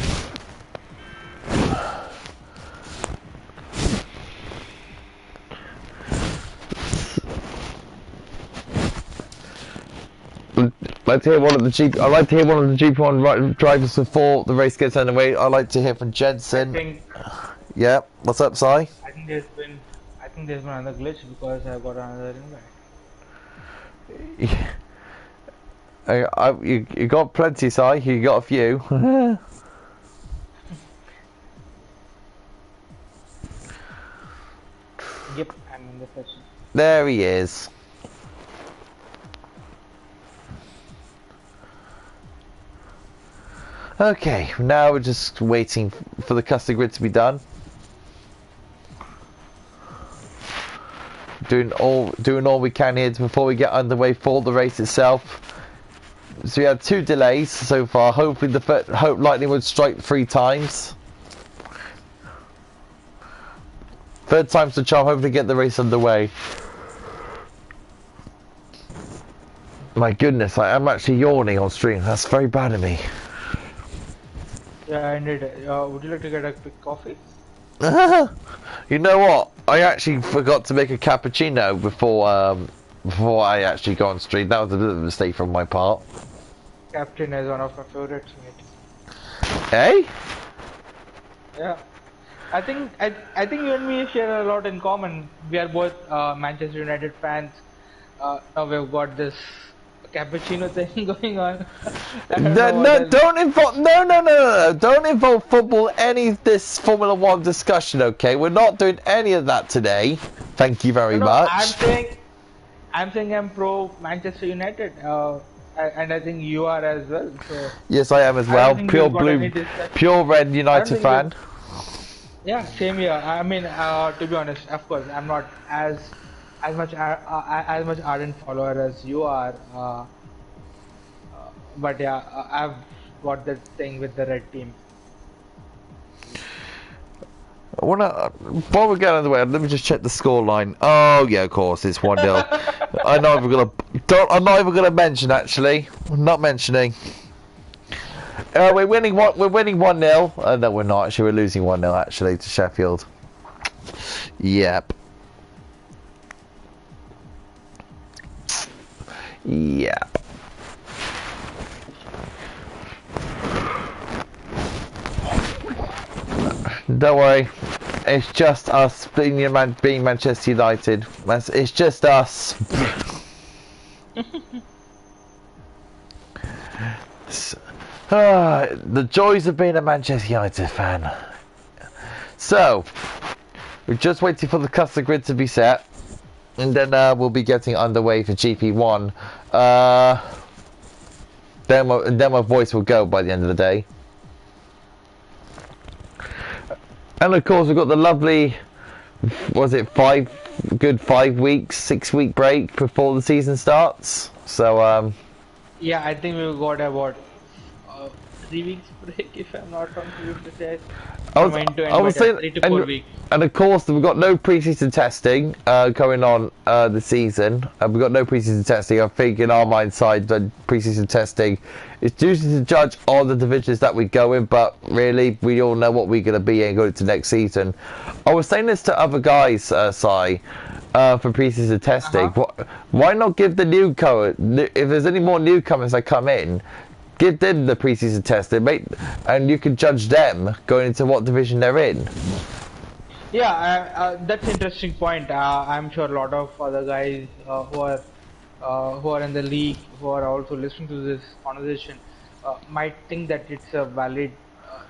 like to hear one of the GP1 drivers before the race gets underway. I'd like to hear from Jensen. Yeah, what's up, Si? I think there's been another glitch because I got another invite. You got plenty, Si. You got a few. Yep, I'm in the session. There he is. Okay, now we're just waiting for the custom grid to be done. Doing all we can here before we get underway for the race itself. So we had 2 delays so far. Hopefully hope lightning would strike 3 times. 3rd time's the charm. Hopefully get the race underway. My goodness, I'm actually yawning on stream. That's very bad of me. Yeah, I need it. Would you like to get a quick coffee? You know what? I actually forgot to make a cappuccino before before I actually go on stream. That was a bit of a mistake from my part. Captain is one of my favorites, mate. Hey? Yeah. I think you and me share a lot in common. We are both Manchester United fans. Now we've got this cappuccino thing going on. I don't know what else. Don't involve no. Don't involve football any of this Formula One discussion, okay? We're not doing any of that today. Thank you very much. I'm saying I'm pro Manchester United, and I think you are as well. So yes, I am as well. Pure blue, pure red United fan. Yeah, same here. I mean, to be honest, of course, I'm not as much ardent follower as you are. But yeah, I've got that thing with the red team. Before we get out of the way, let me just check the scoreline. Oh yeah, of course, it's 1-0. I'm not even gonna mention actually. I'm not mentioning. We're winning 1-0. No, we're not. Actually, we're losing 1-0 actually to Sheffield. Yep. Yep. Don't worry. It's just us being Manchester United. It's just us. The joys of being a Manchester United fan. So, we're just waiting for the custom grid to be set, and then we'll be getting underway for GP1. Then my voice will go by the end of the day. And of course, we've got the lovely, was it 5 weeks, 6-week break before the season starts. So, yeah, I think we've got about 3 weeks break, if I'm not wrong, to say. I was saying, 3 to 4 weeks. And of course, we've got no pre-season testing going on this season. We've got no pre-season testing. I think in our mind side, that pre-season testing is usually to judge all the divisions that we go in, but really, we all know what we're going to be in going into next season. I was saying this to other guys, Sai, for pre-season testing. Why not give the newcomer, if there's any more newcomers that come in, give them the pre-season testing, and you can judge them going into what division they're in. Yeah, that's an interesting point. I'm sure a lot of other guys who are in the league, who are also listening to this conversation, might think that it's a valid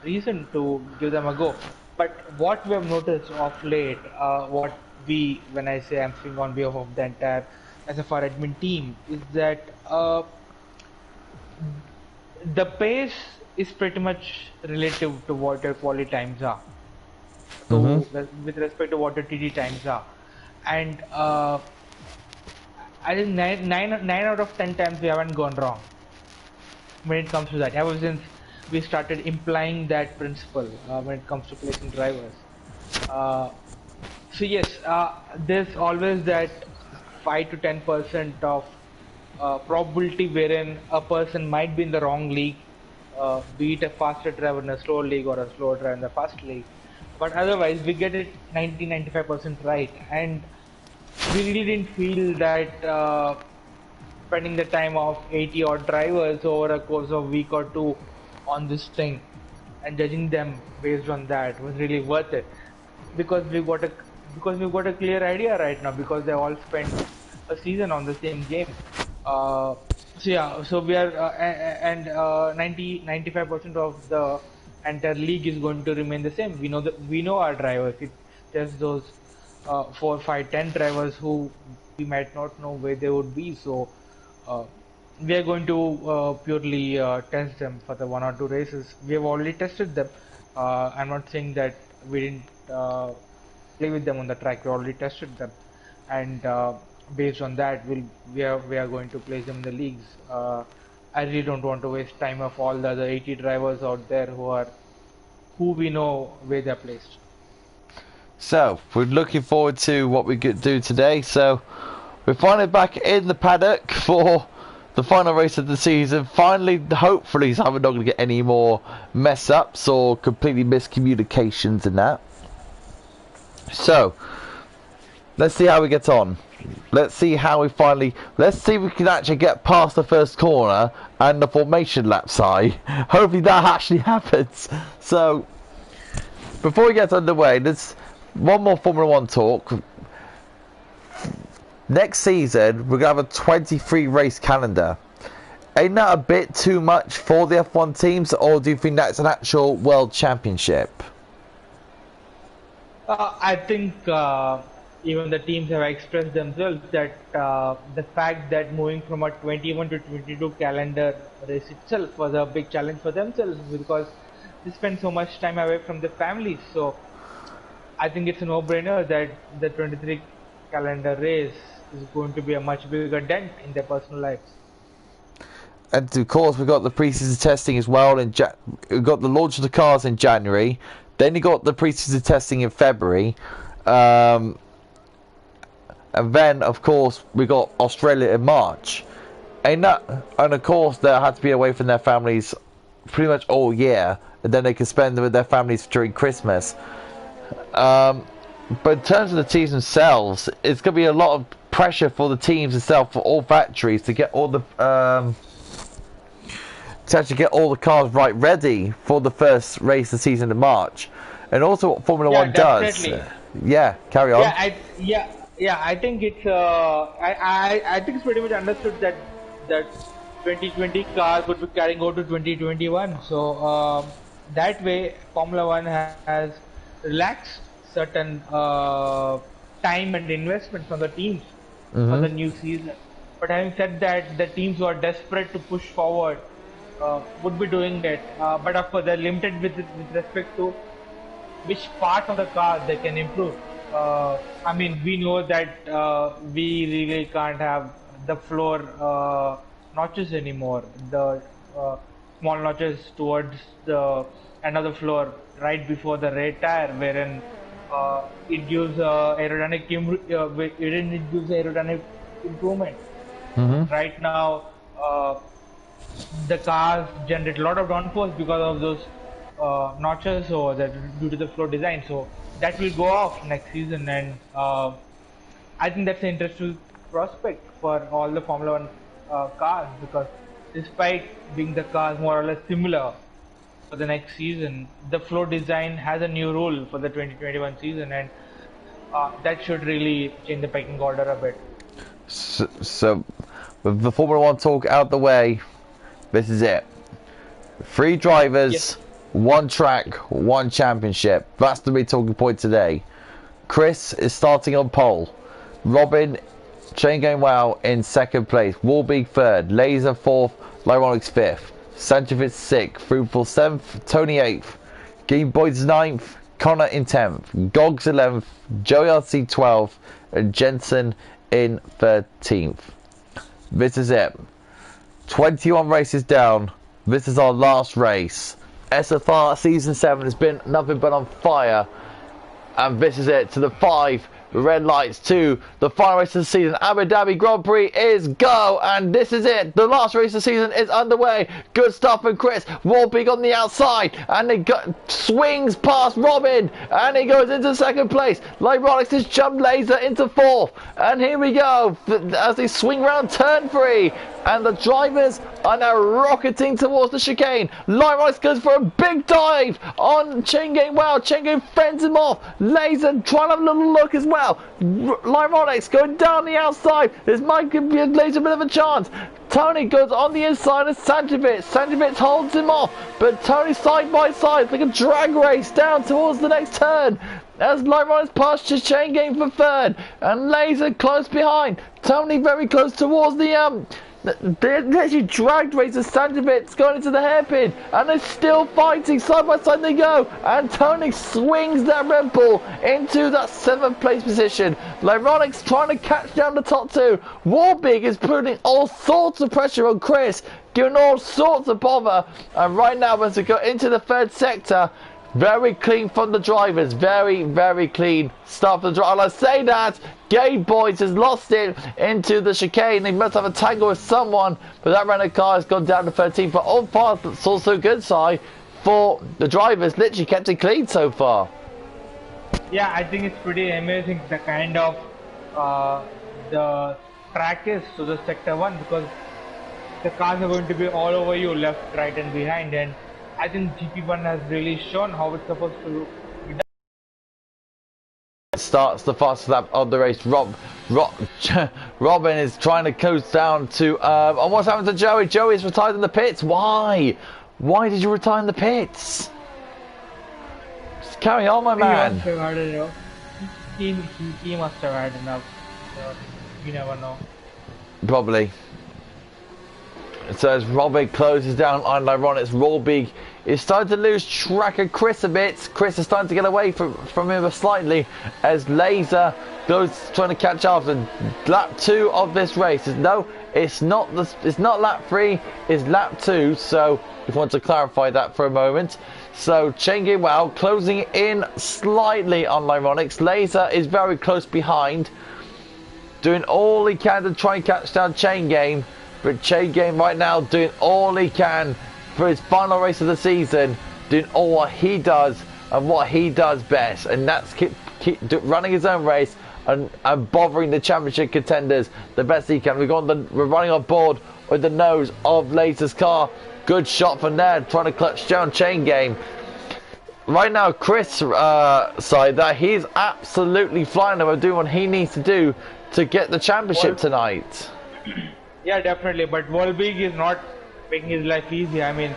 reason to give them a go. But what we have noticed of late, when I say I'm speaking on behalf of the entire SFR admin team, is that the pace is pretty much relative to what your quality times are. So with respect to what your TD times are, and I think 9 out of 10 times we haven't gone wrong when it comes to that. Ever since we started implying that principle when it comes to placing drivers. So yes, there's always that 5 to 10% of probability wherein a person might be in the wrong league, be it a faster driver in a slower league or a slower driver in the fast league. But otherwise, we get it 90-95% right, and we really didn't feel that spending the time of 80 odd drivers over a course of a week or two on this thing and judging them based on that was really worth it, because we've got a clear idea right now, because they all spent a season on the same game. So yeah, so we are and 90-95% of the entire league is going to remain the same. We know our drivers. It's just those 4, 5, 10 drivers who we might not know where they would be. So we are going to purely test them for the 1 or 2 races. We have already tested them. I'm not saying that we didn't play with them on the track. We already tested them, and based on that, we are going to place them in the leagues. I really don't want to waste time of all the other 80 drivers out there who we know where they're placed. So we're looking forward to what we could do today. So we're finally back in the paddock for the final race of the season. Finally, hopefully, so we're not going to get any more mess ups or completely miscommunications in that. So let's see how we get on. Let's see how we finally. Let's see if we can actually get past the first corner and the formation lap side. Hopefully that actually happens. So, before we get underway, there's one more Formula 1 talk. Next season, we're going to have a 23 race calendar. Ain't that a bit too much for the F1 teams, or do you think that's an actual world championship? I think even the teams have expressed themselves that the fact that moving from a 21 to 22 calendar race itself was a big challenge for themselves, because they spend so much time away from their families. So I think it's a no-brainer that the 23 calendar race is going to be a much bigger dent in their personal lives. And of course, we've got the pre-season testing as well. We've got the launch of the cars in January. Then you got the pre-season testing in February. And then, of course, we got Australia in March. And of course, they had to be away from their families pretty much all year. And then they can spend them with their families during Christmas. But in terms of the teams themselves, it's going to be a lot of pressure for the teams themselves, for all factories, to get all the to actually get all the cars ready for the first race of the season in March. And also what Formula 1 definitely does. Yeah, carry on. I think it's I think it's pretty much understood that 2020 cars would be carrying over to 2021. So that way Formula 1 has relaxed certain time and investment from the teams for the new season. But having said that, the teams who are desperate to push forward would be doing it. But of course, they're limited with respect to which part of the car they can improve. I mean, we know that we really can't have the floor notches anymore. The small notches towards the end of the floor, right before the rear tire, wherein it gives aerodynamic improvement. Right now, the cars generate a lot of downforce because of those notches, or that due to the floor design. So that will go off next season, and I think that's an interesting prospect for all the Formula 1 cars, because despite being the cars more or less similar for the next season, the floor design has a new rule for the 2021 season, and that should really change the pecking order a bit. So with the Formula 1 talk out the way, this is it. 3 drivers, yes. 1 track, 1 championship. That's the big talking point today. Chris is starting on pole. Robin, chain going well, in 2nd place. Warbeek 3rd. Laser 4th. Lyronix 5th. Sanchovic 6th. Fruitful 7th. Tony 8th. Game Boyd's 9th. Connor in 10th. Gogs 11th. Joey RC 12th. And Jensen in 13th. This is it. 21 races down. This is our last race. SFR Season 7 has been nothing but on fire. And this is it, to the 5 red lights to the final race of the season. Abu Dhabi Grand Prix is go, and this is it. The last race of the season is underway. Good stuff from Chris. Warbeek on the outside, and he swings past Robin, and he goes into 2nd place. Lyronix has jumped Laser into 4th, and here we go as they swing around turn 3. And the drivers are now rocketing towards the chicane. Lyronix goes for a big dive on Chengeng. Wow, Chengeng fends him off. Laser trying to have a little look as well. Lyronix going down the outside. This might give Laser a bit of a chance. Tony goes on the inside of Sanchovic. Sanchovic holds him off, but Tony side by side, like a drag race down towards the next turn. As Lyronix passed to Chengeng for 3rd, and Laser close behind. Tony very close towards the They actually dragged Razor Sanchovic going into the hairpin, and they're still fighting. Side by side they go, and Tony swings that Red Bull into that 7th place position. Lyronix trying to catch down the top 2. Warbeek is putting all sorts of pressure on Chris, giving all sorts of bother. And right now, as we go into the 3rd sector, very clean from the drivers. Very, very clean stuff from the drivers. And I say that, Gabe Boyds has lost it into the chicane. They must have a tangle with someone, but that rental car has gone down to 13. But all far, it's also a good side for the drivers. Literally kept it clean so far. Yeah, I think it's pretty amazing the kind of the track is to the sector 1, because the cars are going to be all over you, left, right and behind, and I think GP1 has really shown how it's supposed to be done. Starts the fastest lap of the race. Robin is trying to coast down to and what's happened to Joey? Joey's retired in the pits. Why did you retire in the pits? Just carry on, my man. He must have had enough. He must have had enough. You never know. Probably. So as Robin closes down on Lyronix, Rawbig is starting to lose track of Chris a bit. Chris is starting to get away from him slightly as Laser goes trying to catch up. And lap 2 of this race is it's not lap 3, it's lap 2. So if you want to clarify that for a moment. So Chenge Wow closing in slightly on Lyronix. Laser is very close behind, doing all he can to try and catch down Chain Game. But Chain Game right now doing all he can for his final race of the season, doing all what he does and what he does best, and that's keep running his own race and bothering the championship contenders the best he can. We're running on board with the nose of Laser's car. Good shot from there, trying to clutch down Chain Game. Right now, Chris side that he's absolutely flying over, doing what he needs to do to get the championship tonight. Yeah, definitely. But Volbeek is not making his life easy. I mean,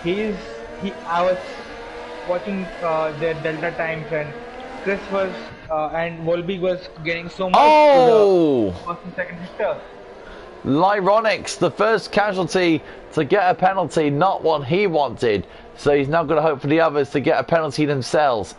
I was watching their Delta times, and Chris was and Volbeek was getting so much to the first and second hitter. Lyronix, the first casualty to get a penalty, not what he wanted. So he's now going to hope for the others to get a penalty themselves.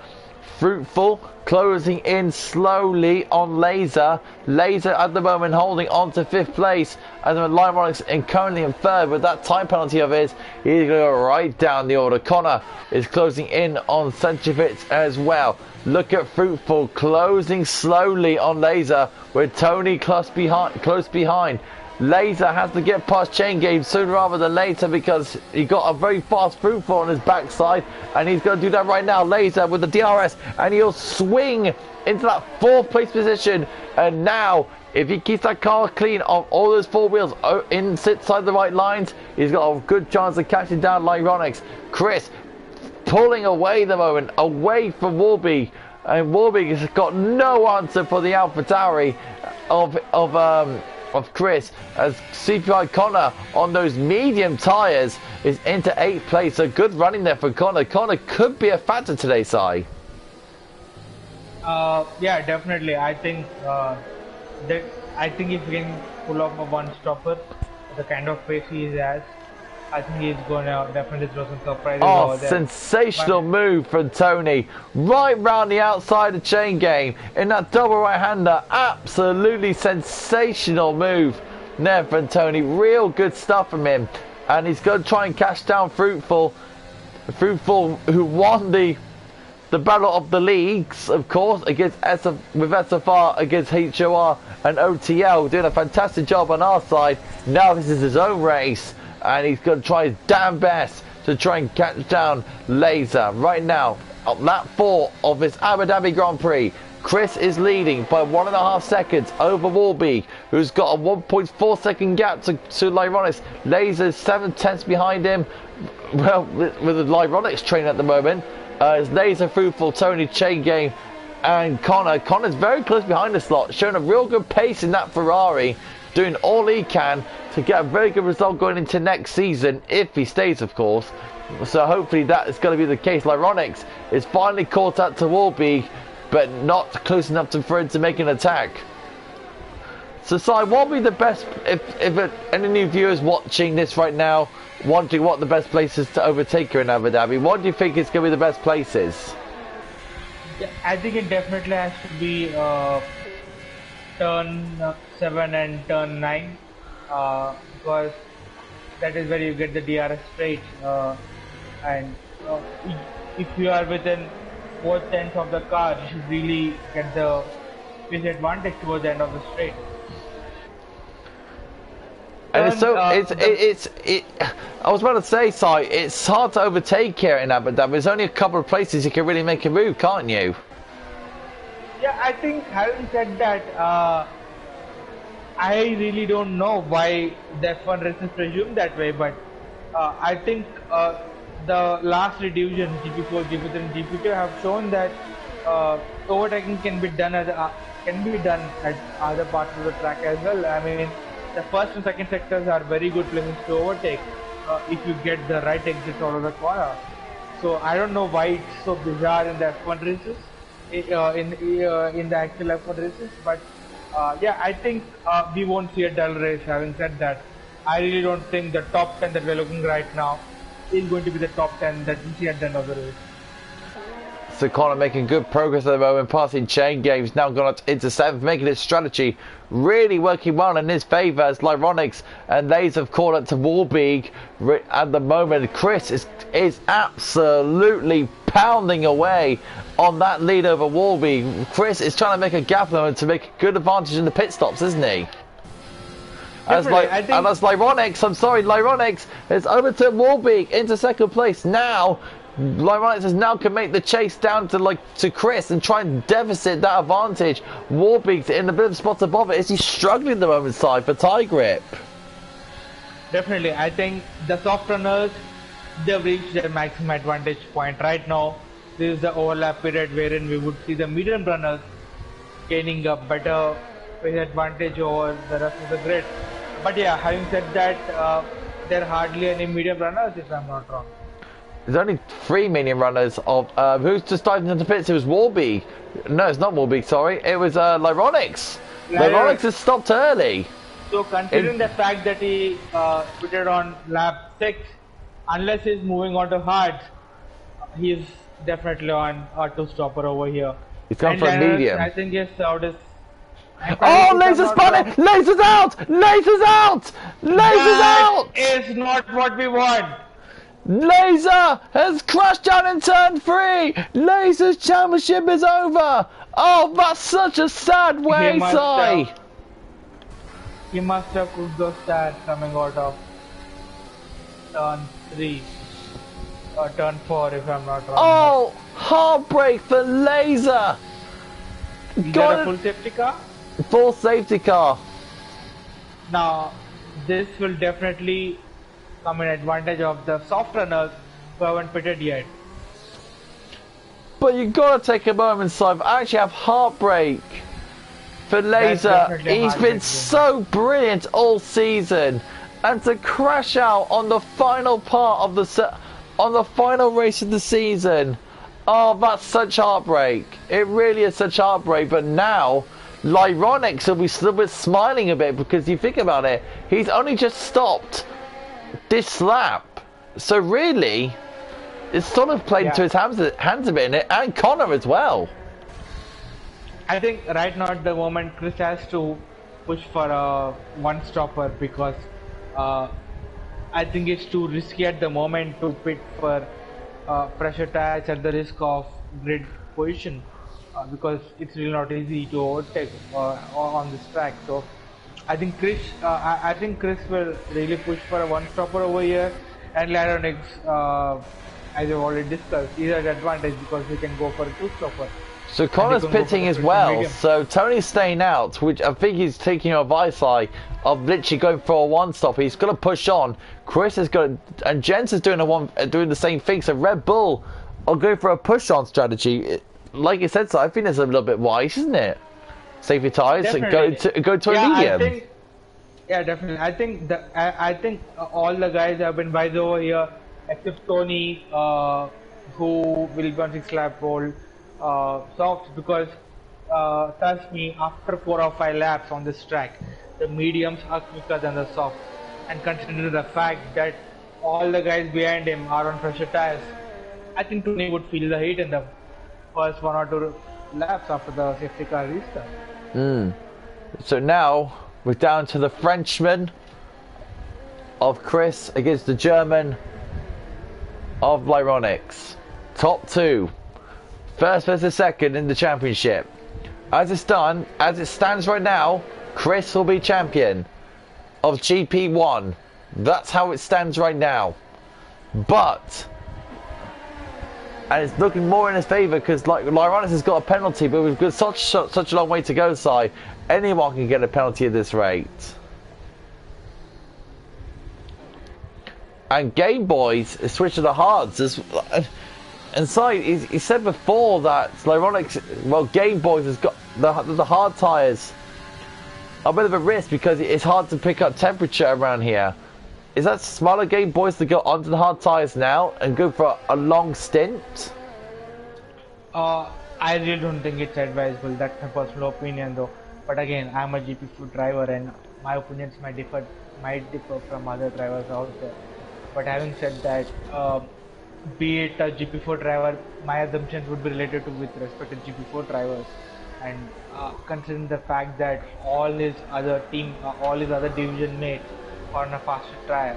Fruitful closing in slowly on Laser. Laser at the moment holding on to 5th place, and then Lyronix currently in 3rd. With that time penalty of his, he's going to go right down the order. Connor is closing in on Centrifits as well. Look at Fruitful closing slowly on Laser, with Tony close behind. Laser has to get past Chain Game sooner rather than later, because he got a very fast Fruitful on his backside, and he's going to do that right now. Laser with the DRS, and he'll swing into that 4th place position. And now, if he keeps that car clean of all those 4 wheels inside the right lines, he's got a good chance of catching down Lyronix. Chris pulling away the moment, away from Warby, and Warby has got no answer for the AlphaTauri of Chris, as CPI Connor on those medium tyres is into 8th place. So good running there for Connor. Connor could be a factor today, Si. Yeah, definitely. I think if he can pull off a one-stopper, the kind of pace he has, I think he's going to definitely throw some surprises over there. Sensational move from Tony, right round the outside of Chain Game in that double right-hander. Absolutely sensational move there from Tony. Real good stuff from him, and he's going to try and catch down Fruitful, who won the battle of the leagues, of course, against with SFR against HOR and OTL, doing a fantastic job on our side. Now this is his own race, and he's going to try his damn best to try and catch down Laser. Right now, at lap 4 of this Abu Dhabi Grand Prix, Chris is leading by 1.5 seconds over Warby, who's got a 1.4 second gap to Lyronix. Laser's 7/10 behind him. Well, with the Lyronix train at the moment, it's Laser, Fruitful, Tony, Chain Game, and Connor. Connor's very close behind the slot, showing a real good pace in that Ferrari, doing all he can to get a very good result going into next season, if he stays, of course. So hopefully that is going to be the case. Lyronix is finally caught up to Warby, but not close enough for him to make an attack. So, Si, what would be the best, if any new viewers watching this right now, wondering what the best places to overtake you in Abu Dhabi, what do you think is going to be the best places? Yeah, I think it definitely has to be turn 7 and turn 9, because that is where you get the DRS straight, and if you are within 4/10 of the car, you should really get the pace advantage towards the end of the straight. And I was about to say, Si, it's hard to overtake here in Abu Dhabi. There's only a couple of places you can really make a move, can't you? Yeah, I think having said that, I really don't know why the F1 race is presumed that way, but I think the last three divisions, GP4, GP3, and GP2, have shown that overtaking can be done at other parts of the track as well. I mean, the first and second sectors are very good places to overtake if you get the right exits out of the corner. So I don't know why it's so bizarre in the F1 races, in the actual F1 races, but yeah, I think we won't see a dull race. Having said that, I really don't think the top 10 that we're looking right now is going to be the top 10 that we see at the end of the race. So Connor making good progress at the moment, passing Chain Games, now gone up into 7th, making his strategy really working well in his favour as Lyronics and Lays have called it to Warbeek at the moment. Chris is absolutely pounding away on that lead over Warbeek. Chris is trying to make a gap to make a good advantage in the pit stops, isn't he? As Lyronics, I'm sorry, Lyronics has overturned Warbeek into 2nd place. Now Lyronics can make the chase down to Chris and try and deficit that advantage. Warbeek's in a bit of a spot above it. Is he struggling at the moment, side for tie grip? Definitely, I think the soft runners, they've reached their maximum advantage point right now. This is the overlap period wherein we would see the medium runners gaining a better advantage over the rest of the grid. But yeah, having said that, there are hardly any medium runners, if I'm not wrong. There's only 3 medium runners of who's just diving into pits. It was Warbeek. No, it's not Warbeek, sorry. It was Lyronics. Lyronics has stopped early. So considering the fact that he pitted on lap 6, unless he's moving on to hard, he's definitely on a 2-stopper over here. He's gone for a medium. I think he's out his... Oh, Laser's spun it! Laser's out! Laser's out! Laser's out! That is not what we want. Laser has crashed down in turn 3! Laser's championship is over! Oh, that's such a sad way, Si! He must have cooked those stats coming out of turn 3. Or turn 4 if I'm not wrong. Oh, heartbreak for Laser! Got a full safety car? Full safety car. Now, this will definitely come in advantage of the soft runners who haven't pitted yet. But you gotta take a moment, Si. I actually have heartbreak for Laser. He's been so brilliant all season, and to crash out on the final part of the final race of the season. Oh, that's such heartbreak. It really is such heartbreak. But now, Lyronics will be still bit smiling a bit because you think about it, he's only just stopped this lap. So really, it's sort of played into his hands a bit in it, and Connor as well. I think right now at the moment, Chris has to push for a one-stopper because I think it's too risky at the moment to pit for pressure tires at the risk of grid position because it's really not easy to overtake on this track. So I think Chris will really push for a one-stopper over here, and Lyronics, as we've already discussed, is an advantage because he can go for a two-stopper. So Connor's pitting as well, so Tony's staying out, which I think he's taking advice of literally going for a one-stopper. He's got to push on. Chris has got, and Jens is doing the same thing. So Red Bull are going for a push-on strategy. Like you said, so I think it's a little bit wise, isn't it? Save your tires and go to a medium. Yeah, definitely. I think all the guys have been wise over here, except Tony, who will be on 6-lap pole. Soft because trust me, after 4 or 5 laps on this track, the mediums are quicker than the softs, and considering the fact that all the guys behind him are on pressure tires, I think Tony would feel the heat in the first 1 or 2 laps after the safety car restart. So now we're down to the Frenchman of Chris against the German of Lyronics. Top 2. First versus second in the championship. As it stands right now, Chris will be champion of GP1. That's how it stands right now. But and it's looking more in his favour because like Lyronis has got a penalty, but we've got such a long way to go. Si, anyone can get a penalty at this rate. And Game Boys is switched to the hards. And Si, he said before that Lyronix, well, Game Boys has got the hard tyres. A bit of a risk because it's hard to pick up temperature around here. Is that smarter Game Boys to go onto the hard tyres now and go for a long stint? I really don't think it's advisable. That's my personal opinion though. But again, I'm a GP4 driver and my opinions might differ from other drivers also. But having said that, be it a GP4 driver, my assumptions would be related to with respect to GP4 drivers. And considering the fact that all his other division mates are on a faster tire,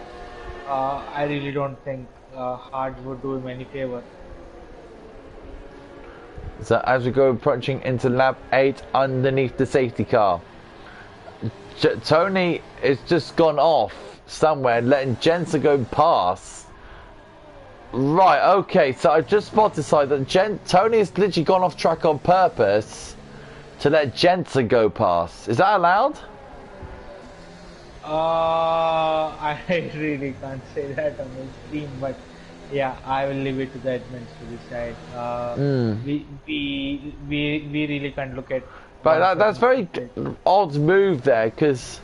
I really don't think hards would do him any favor. So as we go approaching into lap 8 underneath the safety car, Tony has just gone off somewhere, letting Jensen go past. Right, okay, so I just spotted that Tony has literally gone off track on purpose to let Jensen go past. Is that allowed? I really can't say that on the stream, but yeah, I will leave it to the admins to decide. We really can't look at. But that's very odd move there, because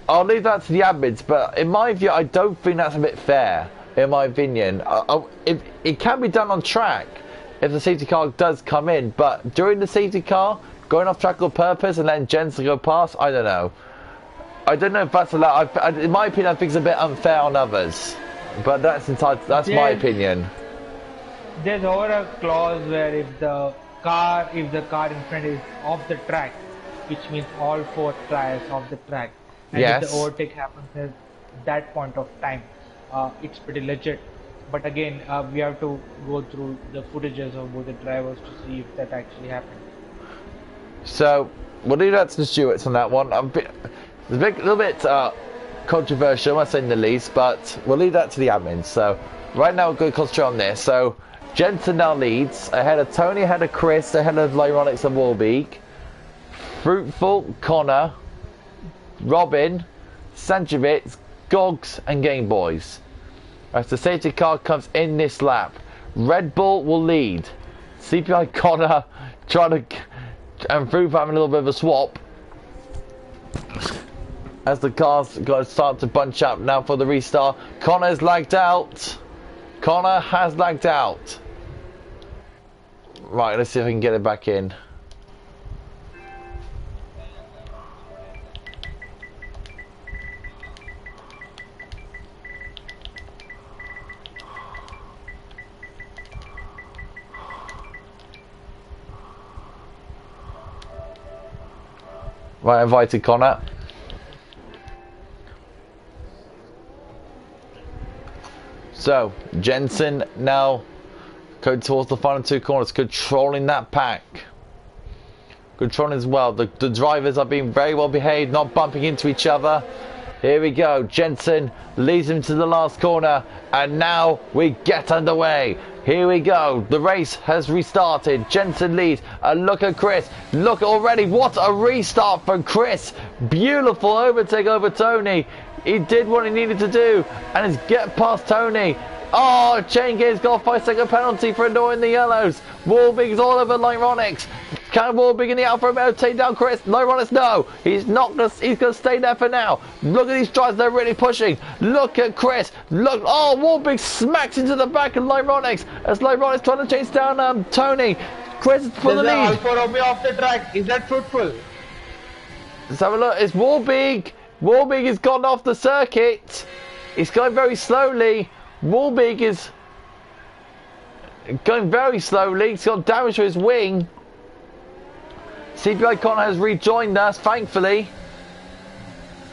I'll leave that to the admins. But in my view, I don't think that's a bit fair. In my opinion, it can be done on track if the safety car does come in, but during the safety car, going off track on purpose and letting Jensen go past, I don't know. I don't know if that's allowed. In my opinion, I think it's a bit unfair on others, but that's my opinion. There's over a clause where if the car in front is off the track, which means all 4 tires off the track, and if the overtake happens at that point of time, it's pretty legit. But again, we have to go through the footages of both the drivers to see if that actually happened. So we'll leave that to the stewards on that one. It's a little bit controversial, I'm saying the least, but we'll leave that to the admins. So right now we're going to concentrate on this. So Jensen now leads ahead of Tony, ahead of Chris, ahead of Lyronix and Warbeek. Fruitful, Connor, Robin, Sanjovic, Gogs and Game Boys. As the safety car comes in this lap, Red Bull will lead. CPI Connor trying to, and Fruitful having a little bit of a swap. As the cars got to start to bunch up now for the restart. Connor's lagged out. Connor has lagged out. Right, let's see if I can get it back in. Right, invited Connor. So, Jensen now going towards the final 2 corners, controlling that pack. Controlling as well. The drivers are being very well behaved, not bumping into each other. Here we go. Jensen leads him to the last corner, and now we get underway. Here we go. The race has restarted. Jensen leads. And look at Chris. Look already. What a restart from Chris. Beautiful overtake over Tony. He did what he needed to do. And it's get past Tony. Oh, Chain Gear's got a 5-second penalty for ignoring the yellows. Warbeek's all over Lyronix. Can Warbeek in the Alfa Romeo take down Chris? Lyronix, no. He's not gonna, he's going to stay there for now. Look at these drives, they're really pushing. Look at Chris. Look, oh, Warbeek smacks into the back of Lyronix as Lyronix trying to chase down Tony. Chris for the lead. Alfa Romeo off the track. Is that fruitful? Let's have a look. It's Warbeek. Warbeek has gone off the circuit. He's going very slowly. Warbeek is going very slowly. He's got damage to his wing. CPI Connor has rejoined us, thankfully.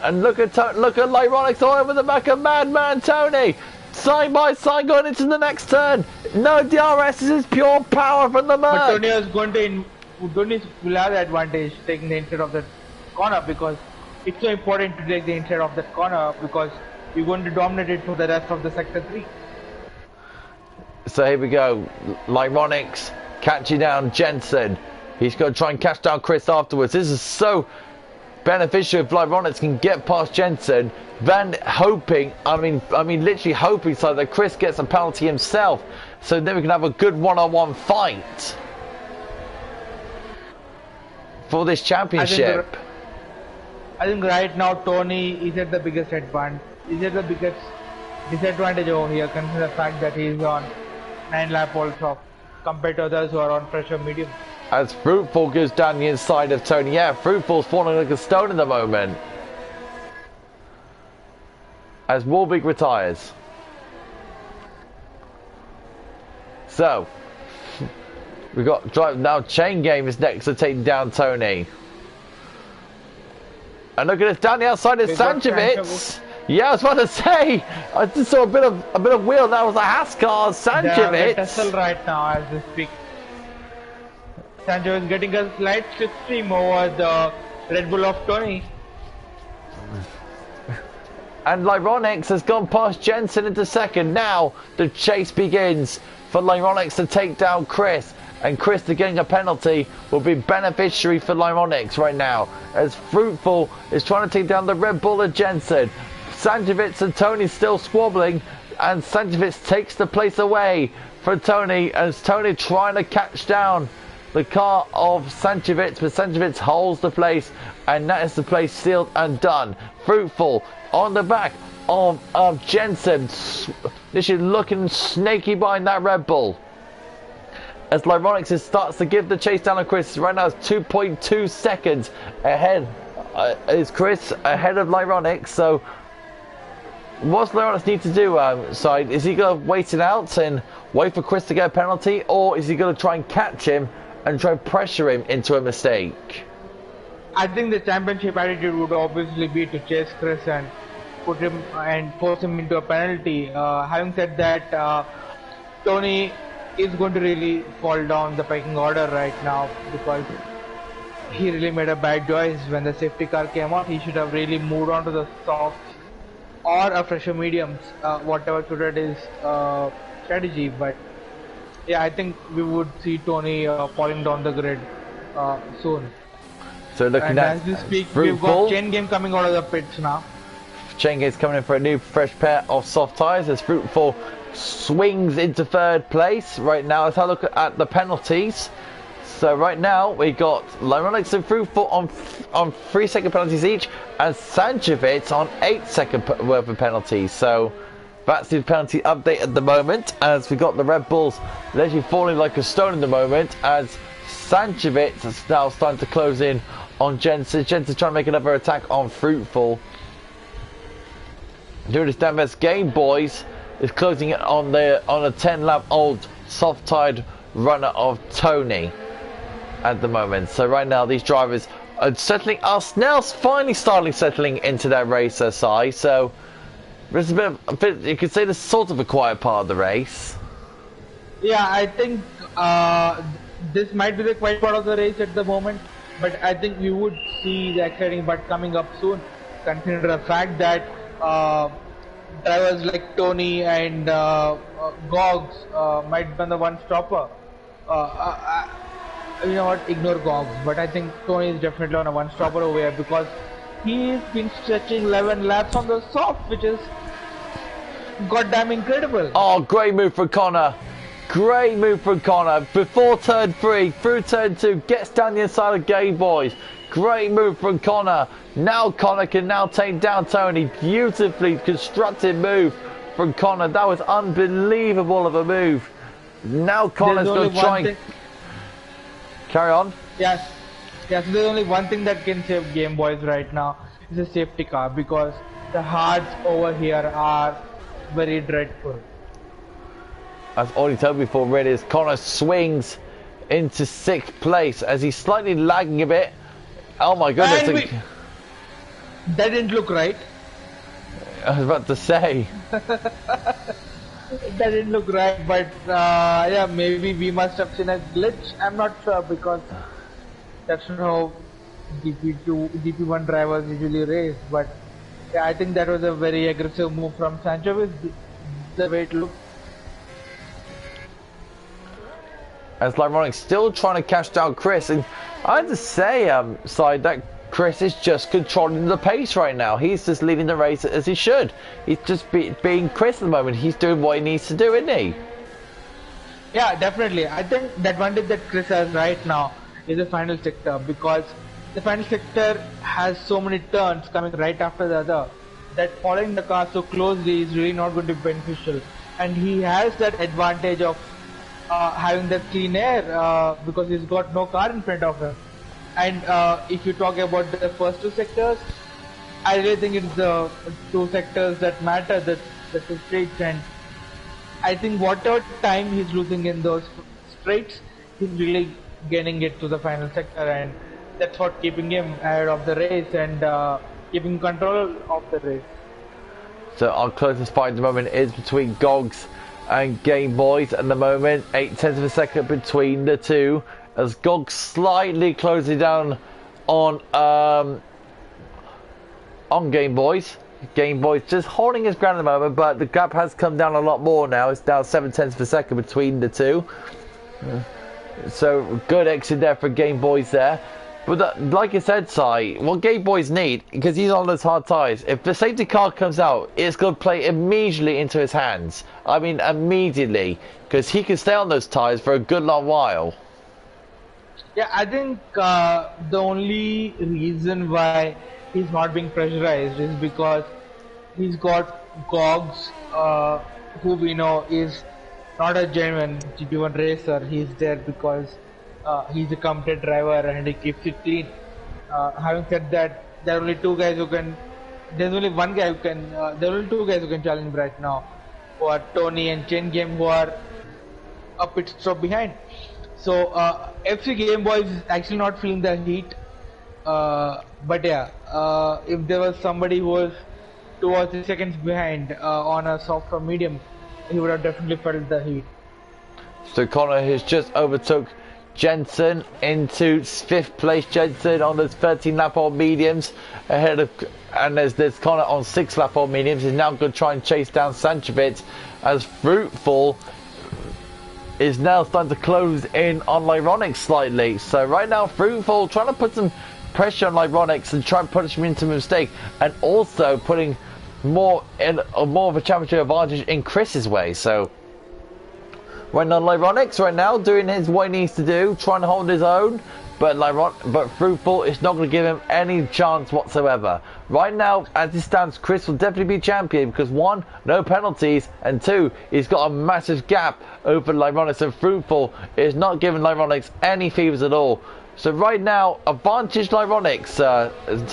And look at Lyronix all over the back of Madman Tony. Side by side going into the next turn. No DRS, this is pure power from the Merc. But Tony is going to will have the advantage taking the inside of the corner, because it's so important to take the inside of that corner, because you're going to dominate it for the rest of the sector 3. So here we go. Lyronix catching down Jensen. He's going to try and catch down Chris afterwards. This is so beneficial if Lyronix can get past Jensen. Van hoping, I mean literally hoping so that Chris gets a penalty himself. So then we can have a good one-on-one fight for this championship. I think right now Tony is at the biggest advantage. Is at the biggest disadvantage over here, considering the fact that he is on 9 lap also compared to others who are on pressure medium. As Fruitful goes down the inside of Tony. Yeah, Fruitful's falling like a stone at the moment. As Warwick retires. So, we've got drive now. Chain Game is next to take down Tony. And look at this down the outside is Sanjovic. Yeah, I was about to say. I just saw a bit of wheel. That was a Haskar. Sanjovic. Tussle right now as we speak. Sanjovic is getting a slight slipstream over the Red Bull of Tony. And Lyronix has gone past Jensen into second. Now the chase begins for Lyronix to take down Chris. And Chris to getting a penalty will be beneficiary for Lyronix right now. As Fruitful is trying to take down the Red Bull of Jensen. Sanjovic and Tony still squabbling. And Sanjovic takes the place away from Tony. As Tony trying to catch down the car of Sanjovic. But Sanjovic holds the place. And that is the place sealed and done. Fruitful on the back of Jensen. This is looking snaky behind that Red Bull. As Lyronix starts to give the chase down on Chris. Right now it's 2.2 seconds ahead. Is Chris ahead of Lyronix? So what's Lyronix need to do? Is he going to wait it out and wait for Chris to get a penalty? Or is he going to try and catch him and try and pressure him into a mistake? I think the championship attitude would obviously be to chase Chris and put him and force him into a penalty. Having said that, Tony is going to really fall down the pecking order right now because he really made a bad choice when the safety car came out. He should have really moved on to the softs or a fresher mediums, whatever suited his strategy. But yeah, I think we would see Tony falling down the grid soon. So looking at as we speak, Fruitful. we've got Chain Game coming out of the pits now. Chain Game's coming in for a new fresh pair of soft tyres as Fruitful swings into third place. Right now, let's have a look at the penalties. So right now, we got Lyronix and Fruitful on 3-second penalties each, and Sanjovic on 8-second worth of penalties. So that's the penalty update at the moment, as we got the Red Bulls literally falling like a stone at the moment, as Sanjovic is now starting to close in on Jensen. Jensen trying to make another attack on Fruitful. Doing this damn best game, boys, is closing it on a 10-lap old soft-tired runner of Tony at the moment. So right now these drivers are now finally starting settling into their race SI. So this is a bit, you could say, this is sort of a quiet part of the race. Yeah, I think this might be the quiet part of the race at the moment, but I think we would see the exciting part coming up soon, considering the fact that drivers like Tony and Gogs might be on the one-stopper. You know what, ignore Gogs, but I think Tony is definitely on a one-stopper over here because he's been stretching 11 laps on the soft, which is goddamn incredible. Oh, great move from Connor. Great move from Connor. Before turn 3, through turn 2, gets down the inside of Game Boys. Great move from Connor. Now Connor can now take down Tony. Beautifully constructed move from Connor. That was unbelievable of a move. Now Connor's going to try and carry on. Yes. Yes, there's only one thing that can save Game Boys right now. It's a safety car because the hards over here are very dreadful. As already told before, Red is Connor swings into 6th place as he's slightly lagging a bit. Oh my goodness. That didn't look right. I was about to say. That didn't look right, but yeah, maybe we must have seen a glitch. I'm not sure because that's not how GP1 drivers usually race. But yeah, I think that was a very aggressive move from Sanjovic, the way it looked. as Lyronic's still trying to cash down Chris. And I have to say, Side, that Chris is just controlling the pace right now. He's just leading the race as he should. He's just being Chris at the moment. He's doing what he needs to do, isn't he? Yeah, definitely. I think the advantage that Chris has right now is the final sector, because the final sector has so many turns coming right after the other that following the car so closely is really not going to be beneficial. And he has that advantage of having that clean air because he's got no car in front of him. And if you talk about the first two sectors, I really think it's the two sectors that matter, the two straights. And I think whatever time he's losing in those straights, he's really gaining it to the final sector, and that's what keeping him ahead of the race and keeping control of the race. So our closest fight at the moment is between Gogs and Game Boys at the moment. 0.8 of a second between the two, as Gogs slightly closing down on Game Boys. Game Boys just holding his ground at the moment, but the gap has come down a lot more now. It's now 0.7 of a second between the two. So good exit there for Game Boys there. But like I said, Si, what Game Boys need, because he's on those hard tyres, if the safety car comes out, it's going to play immediately into his hands. I mean, immediately, because he can stay on those tyres for a good long while. Yeah, I think the only reason why he's not being pressurized is because he's got Gogs, who we know is not a genuine GP1 racer. He's there because he's a competent driver and he keeps it clean. Having said that, there are only two guys who can. There's only one guy who can. There are only two guys who can challenge him right now, who are Tony and Chain Game, who are a pit stop behind. So FC Game Boys is actually not feeling the heat. But yeah, if there was somebody who was 2 or 3 seconds behind on a soft or medium, he would have definitely felt the heat. So Connor has just overtook Jensen into 5th place. Jensen on those 13 lap old mediums ahead of, and there's Connor on 6 lap old mediums. He's now going to try and chase down Sanchovic, as Fruitful is now starting to close in on Lyronics slightly. So right now Fruitful trying to put some pressure on Lyronics and try and punish him into a mistake, and also putting more of a championship advantage in Chris's way. So right now Lyronics right now doing what he needs to do, trying to hold his own, but Fruitful is not going to give him any chance whatsoever. Right now, as it stands, Chris will definitely be champion because 1, no penalties, and 2, he's got a massive gap over Lyronics, and Fruitful is not giving Lyronics any fevers at all. So right now, advantage Lyronics, so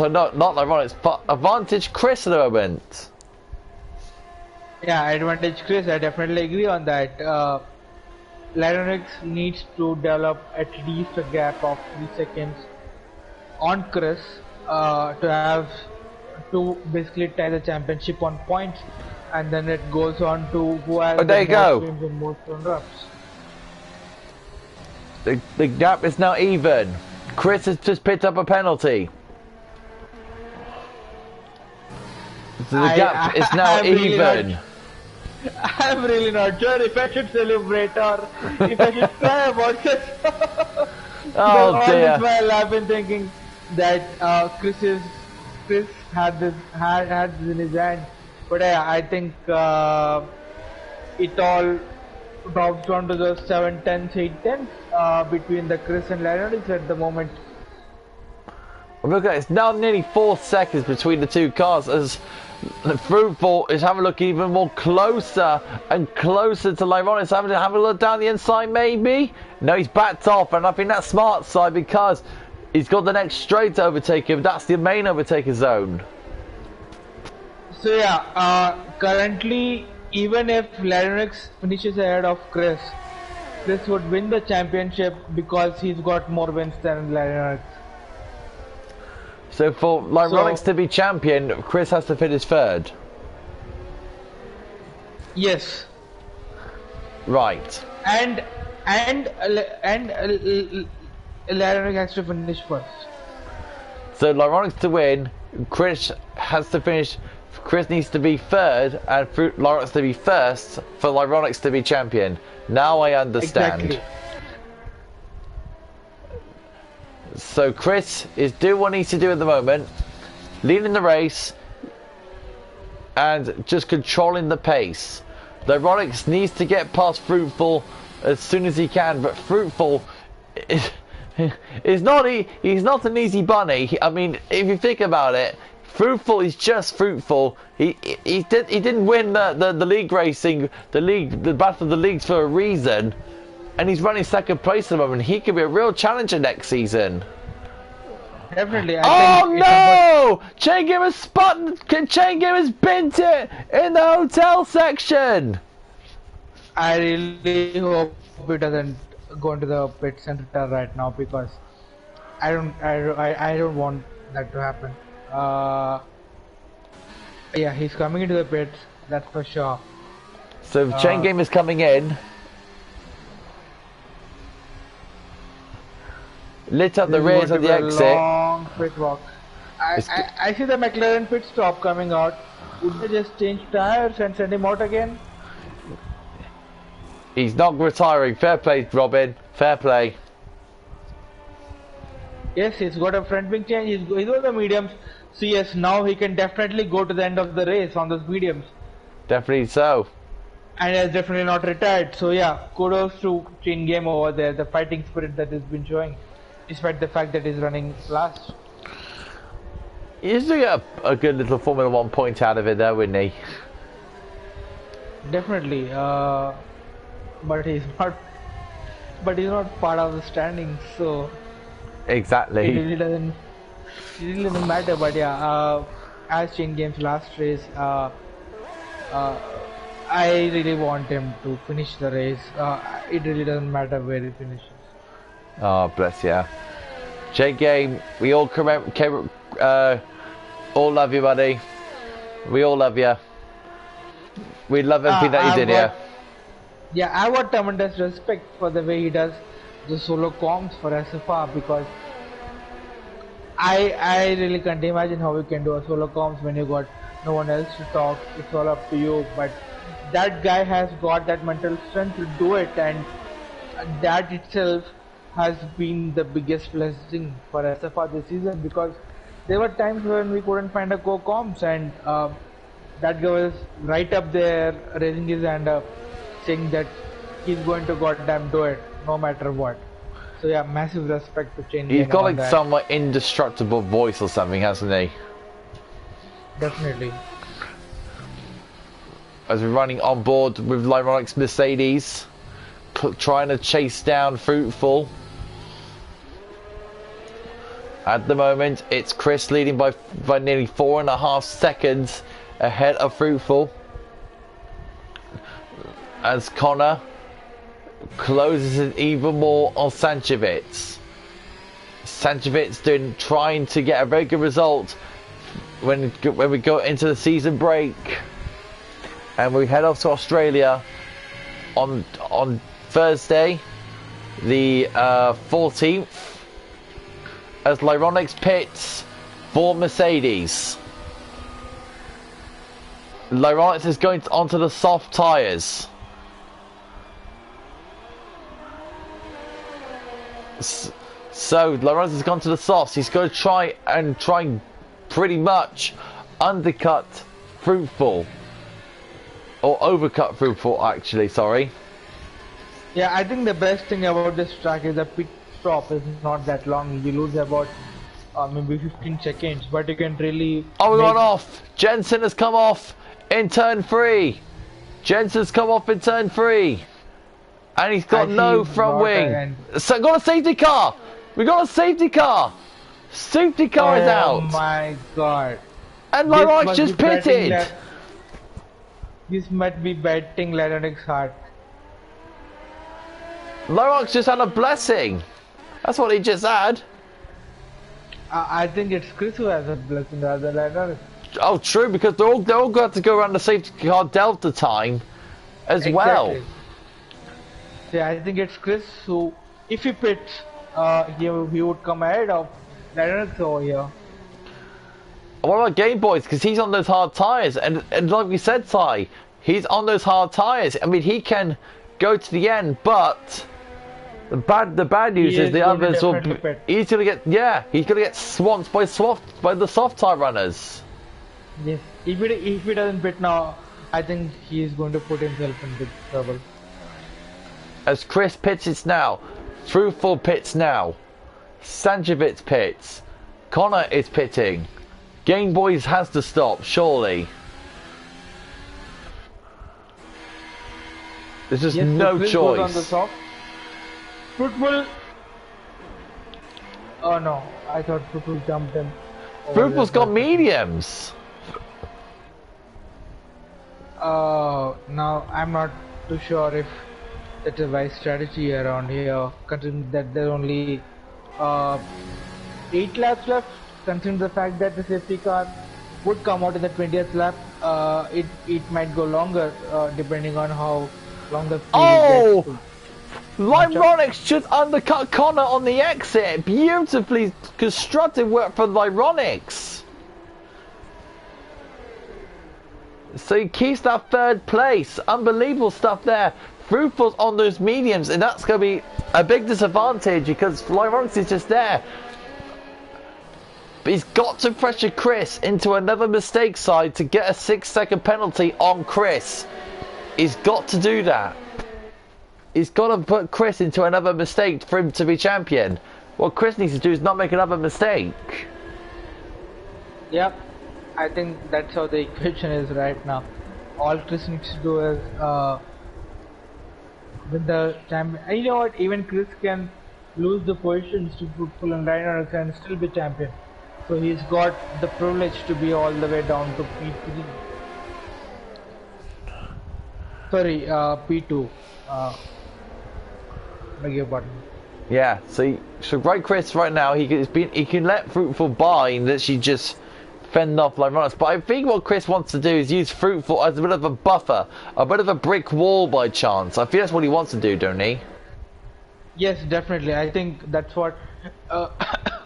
not Lyronics, but advantage Chris at the moment. Yeah, advantage Chris, I definitely agree on that. Lyronics needs to develop at least a gap of 3 seconds on Chris to basically tie the championship on points, and then it goes on to who has there you go. wins and most runs. The gap is now even. Chris has just picked up a penalty. So the gap is now even. I'm really not sure if I should celebrate or if I should cry about this. Oh all dear. this while I've been thinking that Chris had this in his hand, but I think it all drops down to the 7/10, 8/10 between the Chris and Lyronics at the moment. Look at it, it's now nearly 4 seconds between the two cars as Fruitful is having a look even more closer and closer to Lyronics, having to have a look down the inside maybe. No, he's backed off, and I think that's smart side because he's got the next straight to overtake him. That's the main overtaker zone. So yeah, currently even if Lyronics finishes ahead of Chris would win the championship because he's got more wins than Lyronics. So for Lyronics to be champion, Chris has to finish 3rd. Yes. Right. And Lyronics has to finish 1st. So Lyronics to win, Chris has to finish. Chris needs to be 3rd, and Lyronics to be 1st for Lyronics to be champion. Now I understand. Exactly. So Chris is doing what he needs to do at the moment, leading the race and just controlling the pace. Lyronix needs to get past Fruitful as soon as he can, but Fruitful is not he's not an easy bunny. I mean, if you think about it, Fruitful is just Fruitful. He didn't win the league racing, the battle of the leagues for a reason, and he's running second place at the moment. He could be a real challenger next season. Definitely. Oh no! Chain Gamer's bent it in the hotel section. I really hope he doesn't go into the pit center right now, because I don't want that to happen. Yeah, he's coming into the pits, that's for sure. So Chain Game is coming in. Lit up the rears of the exit. Long pit walk. I see the McLaren pit stop coming out. Would they just change tires and send him out again? He's not retiring. Fair play, Robin. Fair play. Yes, he's got a front wing change. He's on the mediums. So yes, now he can definitely go to the end of the race on those mediums. Definitely so. And he has definitely not retired. So yeah, kudos to Chain Game over there. The fighting spirit that he's been showing, despite the fact that he's running last. He's doing a good little Formula 1 point out of it there, wouldn't he? Definitely. But he's not. But he's not part of the standings, so. Exactly. It really doesn't matter. But yeah, as Chain Game's last race, I really want him to finish the race. It really doesn't matter where he finishes. Oh, bless you. Chain Game, we all all love you, buddy. We all love you. We love everything that you did here. Yeah, I got tremendous respect for the way he does the solo comms for SFR, because I really can't imagine how you can do a solo comms when you got no one else to talk. It's all up to you. But that guy has got that mental strength to do it, and that itself has been the biggest blessing for SFR this season, because there were times when we couldn't find a co-comms, and that guy was right up there raising his hand up, saying that he's going to goddamn do it no matter what. So yeah, massive respect to Chain Game. He's got like some indestructible voice or something, hasn't he? Definitely. As we're running on board with Lyronix Mercedes, trying to chase down Fruitful. At the moment, it's Chris leading by nearly 4.5 seconds ahead of Fruitful, as Connor closes it even more on Sanchevitz. Sanchevitz trying to get a very good result when we go into the season break, and we head off to Australia on Thursday, the 14th, as Lyronix pits for Mercedes. Lyronix is going onto the soft tyres. So Lyronix has gone to the softs. He's going to try and pretty much undercut Fruitful, or overcut Fruitful, actually. Sorry. Yeah, I think the best thing about this track is the pit stop is not that long. You lose about maybe 15 seconds, but you can really. Oh, we got off. Jensen has come off in turn 3. Jensen's come off in turn 3. And he's got no front wing. So got a safety car. We got a safety car. Safety car is out. Oh my god. And Lyronix just pitted. This might be betting Lyronix's heart. Lyronix just had a blessing. That's what he just had. I think it's Chris who has a blessing rather than Lyronix. Oh, true, because they're all going to go around the safety car delta time as well. Yeah, I think it's Chris who, if he pits, he would come ahead of Lyronix over here. What about Game Boys? Because he's on those hard tyres, and like we said, Ty, he's on those hard tyres. I mean, he can go to the end, but The bad news He is the going to others will. definitely pit. He's gonna get swamped by the soft tire runners. Yes. If he doesn't pit now, I think he is going to put himself in big trouble. As Chris pits now, Fruitful pits now, Sanjovic pits, Connor is pitting. Game Boys has to stop, surely. There's just no Chris choice. goes on the soft. Fruitful. Oh no, I thought Fruitful jumped him. Fruitful's got mediums. Now I'm not too sure if that's a wise strategy around here, considering that there are only 8 laps left. Considering the fact that the safety car would come out in the 20th lap, it might go longer depending on how long the field gets. Lyronics just undercut Connor on the exit. Beautifully constructed work for Lyronics. So he keeps that 3rd place. Unbelievable stuff there. Fruitful's on those mediums, and that's going to be a big disadvantage because Lyronics is just there. But he's got to pressure Chris into another mistake side to get a 6-second penalty on Chris. He's got to do that. He's got to put Chris into another mistake for him to be champion. What Chris needs to do is not make another mistake. Yep, I think that's how the equation is right now. All Chris needs to do is win the champion. And you know what? Even Chris can lose the positions to Fruitful and Rhino and still be champion. So he's got the privilege to be all the way down to P3. Sorry, P2. Beg your pardon. Yeah, so right, Chris, right now he can let Fruitful by and literally just fend off Lyronics. But I think what Chris wants to do is use Fruitful as a bit of a buffer, a bit of a brick wall by chance. I think that's what he wants to do, don't he? Yes, definitely. I think that's what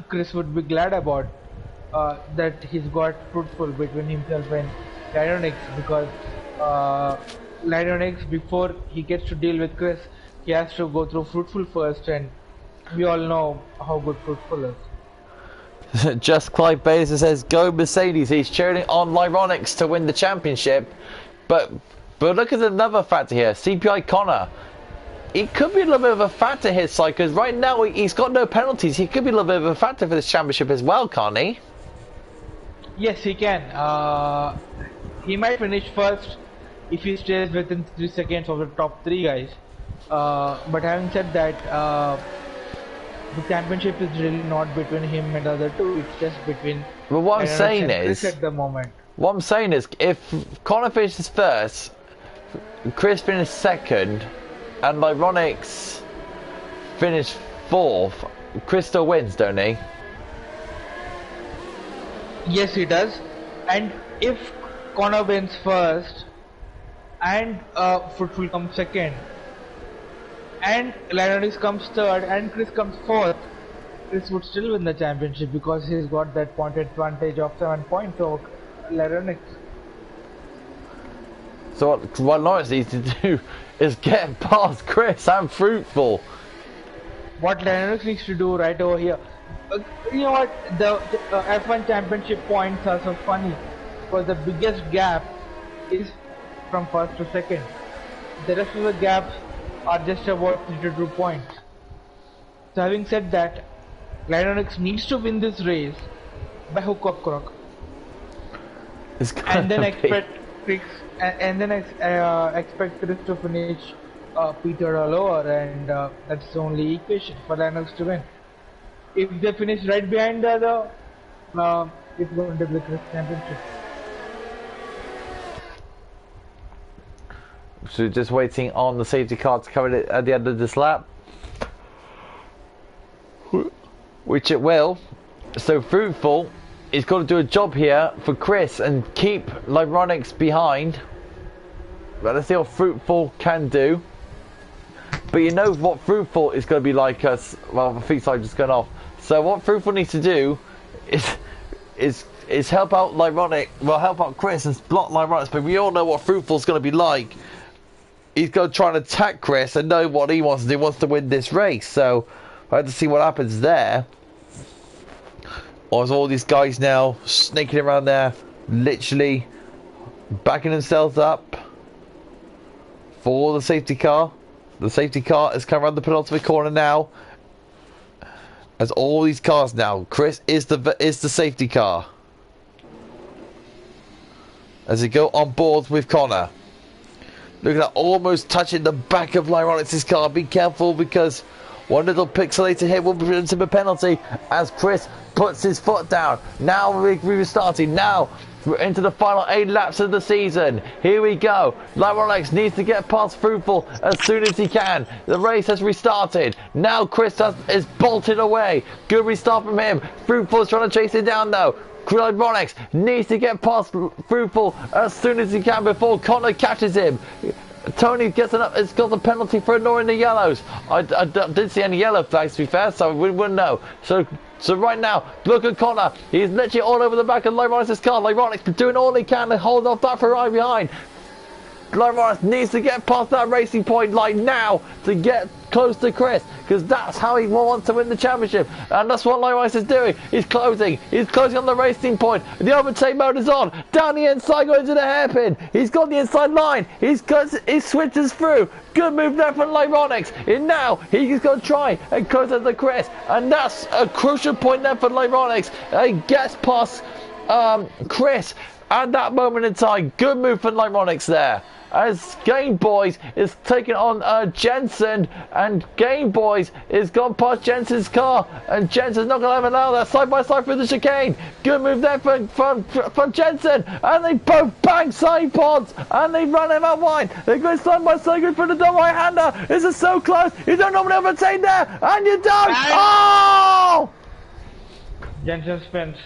Chris would be glad about. That he's got Fruitful between himself and Lyronics, because Lyronics, before he gets to deal with Chris, he has to go through Fruitful first, and we all know how good Fruitful is. Just Clive Baser says, "Go Mercedes." He's cheering on Lyronics to win the championship. But look at another factor here. CPI Connor. It could be a little bit of a factor his side, because right now he's got no penalties. He could be a little bit of a factor for this championship as well, can't he? Yes, he can. He might finish first if he stays within 3 seconds of the top 3 guys. But having said that, the championship is really not between him and the other two. It's just between. But what I'm saying is, at the moment. What I'm saying is, if Connor finishes first, Chris finishes second, and Lyronics finish 4th, Chris still wins, don't he? Yes, he does. And if Connor wins first, and Fruitful comes second, and Lyronics comes third, and Chris comes 4th, Chris would still win the championship because he's got that point advantage of 7 points over Lyronics. So what Lawrence needs to do is get past Chris and Fruitful. What Lyronics needs to do right over here. You know what? The F1 championship points are so funny because the biggest gap is from first to second. The rest of the gaps are just about 3 to 2 points. So having said that, Lyronics needs to win this race by hook or crook, and then expect Chris to finish Peter or lower, and that's the only equation for Lyronics to win. If they finish right behind the other, it's going to be the Chris championship. So just waiting on the safety car to cover it at the end of this lap, which it will. So Fruitful is got to do a job here for Chris and keep Lyronics behind. But let's see what Fruitful can do. But you know what Fruitful is going to be like us. Well, the feet side just gone off. So what Fruitful needs to do is help out help out Chris and block Lyronics. But we all know what Fruitful's going to be like. he's going to try and attack Chris and know what he wants to do. He wants to win this race. So I have to see what happens there. Or is all these guys now sneaking around there, literally backing themselves up for the safety car. The safety car has come around the penultimate corner now. As all these cars now, Chris is the safety car. As they go on board with Connor. Look at that, almost touching the back of Lyronix's car. Be careful because one little pixelated hit will bring him a penalty as Chris puts his foot down. Now we're restarting. Now we're into the final 8 laps of the season. Here we go. Lyronix needs to get past Fruitful as soon as he can. The race has restarted. Now Chris is bolted away. Good restart from him. Fruitful is trying to chase it down though. Lyronix needs to get past Fruitful as soon as he can before Connor catches him. Tony gets it's got the penalty for ignoring the yellows. I didn't see any yellow flags to be fair, so we wouldn't know. So right now, look at Connor. He's literally all over the back of Lyronix's car. Lyronix doing all he can to hold off that Ferrari behind. Lyronix needs to get past that racing point line now to get close to Chris, because that's how he wants to win the championship, and that's what Lyronix is doing. He's closing on the racing point. The overtake mode is on. Down the inside, going to the hairpin. He's got the inside line. He switches through. Good move there from Lyronix. And now he's going to try and close to Chris, and that's a crucial point there for Lyronix. He gets past Chris at that moment in time. Good move for Lyronix there. As Game Boys is taking on Jensen, and Game Boys is gone past Jensen's car, and Jensen's not going to allow that side by side through the chicane. Good move there from Jensen, and they both bang side pods, and they run him out wide. They're going side by side, good for the double right hander. This is so close. You don't normally overtake there, and you don't. Oh! Jensen spins.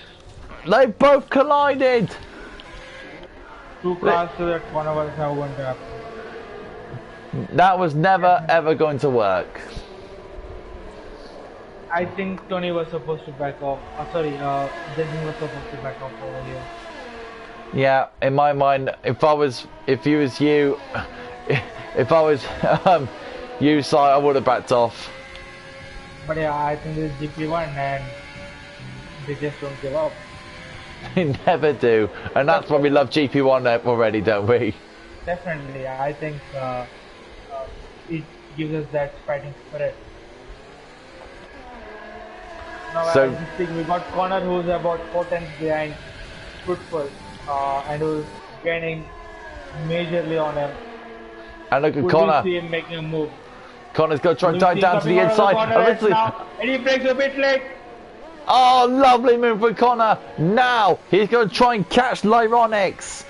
They both collided. 2 cars to that one of us now going to happen. That was never ever going to work. I think Tony was supposed to back off. Jensen was supposed to back off over here. Yeah, in my mind, if I was you, Si, I would have backed off. But yeah, I think this is GP1 and they just don't give up. They never do, and that's why we love GP1 already, don't we? Definitely, I think it gives us that fighting spirit. Now, so, as we speak, we got Connor, who's about 4 tenths behind Fruitful, and who's gaining majorly on him. And look at Connor. See him making a move. Connor's going to try and dive down to the inside. And he breaks a bit late. Oh, lovely move for Connor. Now he's going to try and catch Lyronix.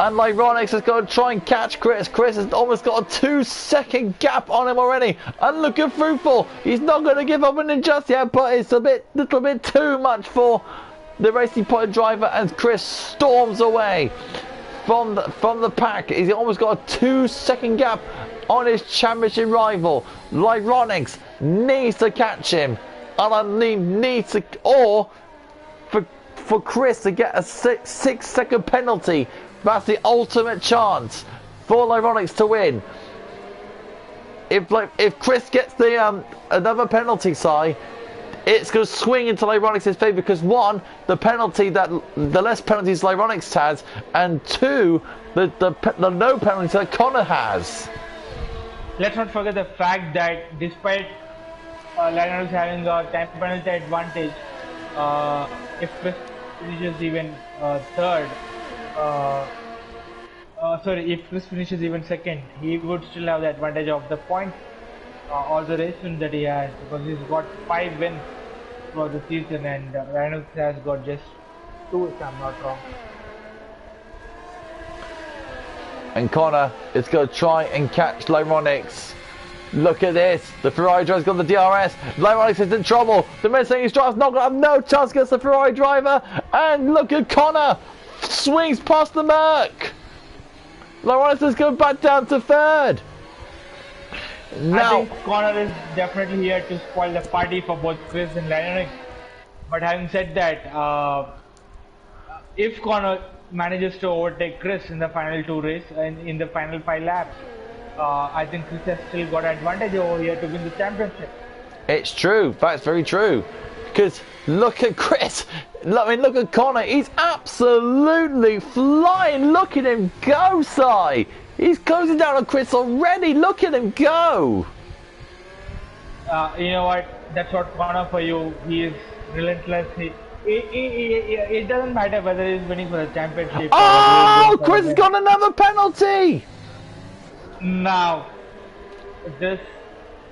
And Lyronix is going to try and catch Chris. Chris has almost got a 2-second gap on him already. And look at Fruitful. He's not going to give up on it just yet, but it's a little bit too much for the Racing Point driver as Chris storms away from the pack. He's almost got a 2-second gap on his championship rival. Lyronix needs to catch him. And I need to, or for Chris to get a 6-second penalty. That's the ultimate chance for Lyronix to win. If Chris gets the another penalty, side, it's going to swing into Lyronix's favour because 1, the less penalties Lyronix has, and 2, the no penalties that Connor has. Let's not forget the fact that despite Lyronix having a time penalty advantage, if Chris finishes even third, if Chris finishes even second, he would still have the advantage of the point or the race win that he has, because he's got 5 wins for the season and Lyronix has got just 2, if I'm not wrong. And Connor is going to try and catch Lyronix. Look at this. The Ferrari driver's got the DRS. Lyronix is in trouble. The Mercedes driver's not going to have no chance against the Ferrari driver. And look at Connor. Swings past the Merc. Lyronix is going back down to 3rd. Now, I think Connor is definitely here to spoil the party for both Chris and Lyronix. But having said that, if Connor manages to overtake Chris in the final 2 races, in the final 5 laps, I think Chris has still got advantage over here to win the championship. It's true. That's very true. Because look at Chris. Look at Connor. He's absolutely flying. Look at him go, Si. He's closing down on Chris already. Look at him go. You know what? That's what Connor for you. He is relentless. It doesn't matter whether he's winning for the championship. Oh, Chris has got another penalty. Now, this,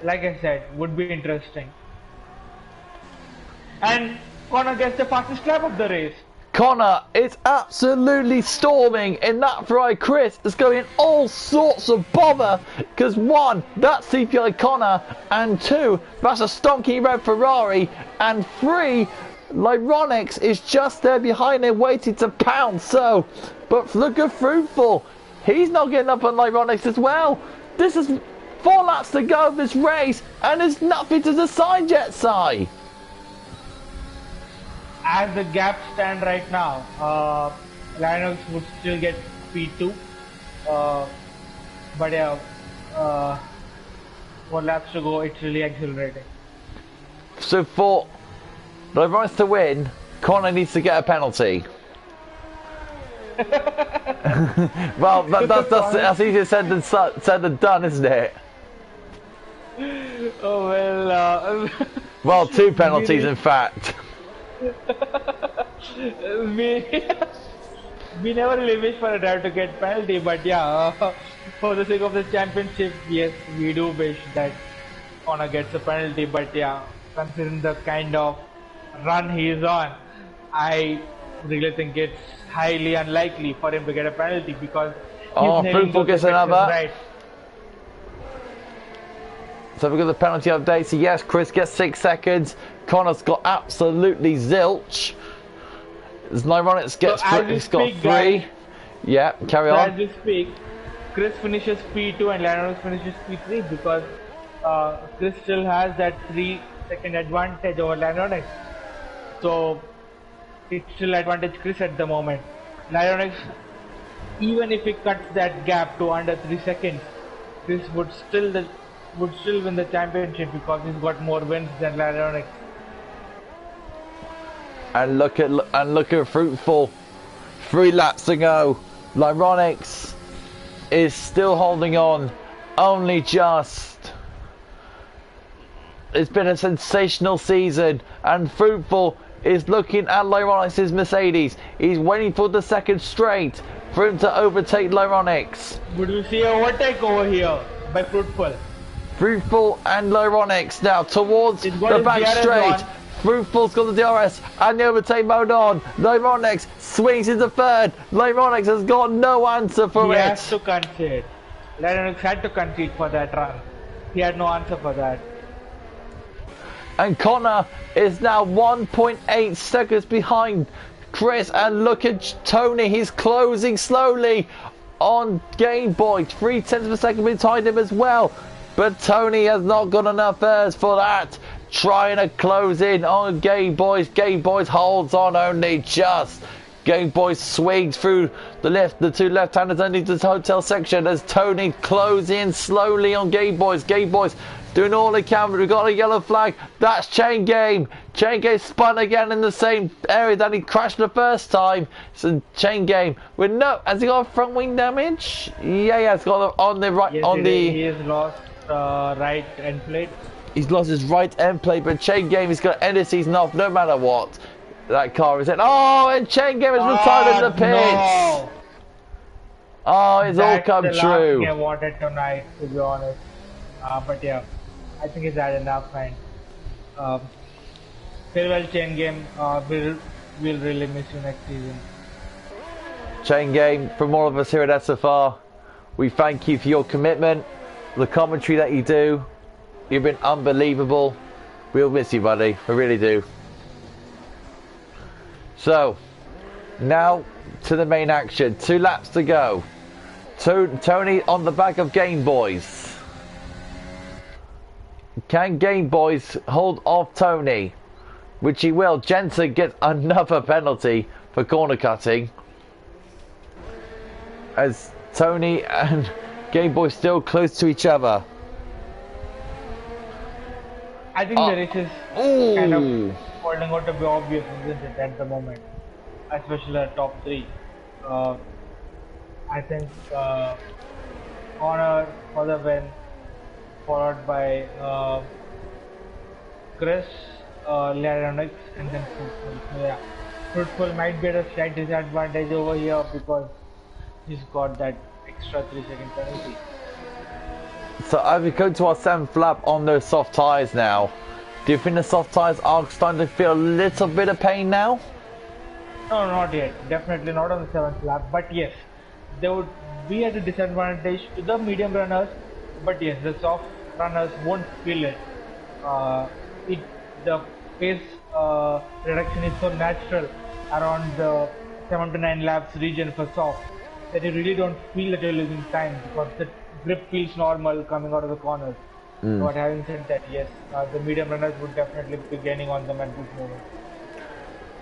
like I said, would be interesting. And Connor gets the fastest lap of the race. Connor is absolutely storming in that fry. Chris is going in all sorts of bother because one, that's CPI Connor, and two, that's a stonky red Ferrari, and three, Lyronix is just there behind him waiting to pounce. So, but look at Fruitful. He's not getting up on Lyronix as well. This is 4 laps to go of this race, and there's nothing to decide yet, Si. As the gap stand right now, Lyronix would still get P2. But yeah, 4 laps to go, it's really exhilarating. So for Lyronix to win, Connor needs to get a penalty. Well, that's easier said than done, isn't it? Oh well. Well, 2 penalties in fact. we never really wish for a driver to get penalty, but yeah, for the sake of the championship, yes, we do wish that Connor gets a penalty. But yeah, considering the kind of run he is on, I really think it's highly unlikely for him to get a penalty because Fruitful gets another. Right. So we've got the penalty update. So yes, Chris gets 6 seconds. Connor's got absolutely zilch. Lyronix gets he's got 3. Guys, yeah, carry on. As we speak, Chris finishes P2 and Lyronix finishes P3 because Chris still has that 3-second advantage over Lyronix. So it's still advantage Chris at the moment. Lyronix, even if he cuts that gap to under 3 seconds, Chris would still win the championship because he's got more wins than Lyronix. And look at Fruitful. 3 laps to go. Lyronix is still holding on. Only just. It's been a sensational season, and Fruitful is looking at Lyronix's Mercedes. He's waiting for the second straight for him to overtake Lyronix. Would we see a overtake over here by Fruitful? Fruitful and Lyronix now towards the back straight. Fruitful's got the DRS and the overtake mode on. Lyronix swings into third. Lyronix has got no answer for it. He has to concede. Lyronix had to concede for that run. He had no answer for that. And Connor is now 1.8 seconds behind Chris. And look at Tony. He's closing slowly on Game Boy. 0.3 of a second behind him as well. But Tony has not got enough airs for that. Trying to close in on Game Boys. Game Boys holds on only just. Game Boy swings through the 2 left-handers underneath the hotel section as Tony closing slowly on Game Boys. Game Boys doing all they can. We've got a yellow flag. That's Chain Game. Chain Game spun again in the same area that he crashed the first time. So Chain Game with no. Has he got front wing damage? Yeah, yeah. It's got on the right. Yes, he has lost right end plate. He's lost his right end plate, but Chain Game is going to end the season off no matter what. That car is in. Oh, and Chain Game is retired in the pits. No. Oh, it's all come true. That's the last thing I wanted tonight, to be honest. But yeah, I think he's had enough. And farewell, Chain Game. We'll really miss you next season. Chain Game, from all of us here at SFR, we thank you for your commitment, the commentary that you do. You've been unbelievable. We'll miss you, buddy. We really do. So, now to the main action. 2 laps to go. Tony on the back of Game Boys. Can Game Boys hold off Tony? Which he will. Jensen gets another penalty for corner cutting. As Tony and Game Boys still close to each other. I think the race is kind of holding out to be obvious, isn't it, at the moment, especially the top three. I think Connor for the win, followed by Chris, Leonix, and then Fruitful. So yeah, Fruitful might be at a slight disadvantage over here because he's got that extra 3-second penalty. So as we go to our 7th lap on those soft tyres now, do you think the soft tyres are starting to feel a little bit of pain now? No, not yet. Definitely not on the 7th lap. But yes, they would be at a disadvantage to the medium runners. But yes, the soft runners won't feel it. The pace reduction is so natural around the 7 to 9 laps region for soft that you really don't feel that you're losing time because the grip feels normal coming out of the corners. But having said that, yes, the medium runners would definitely be gaining on them at this moment.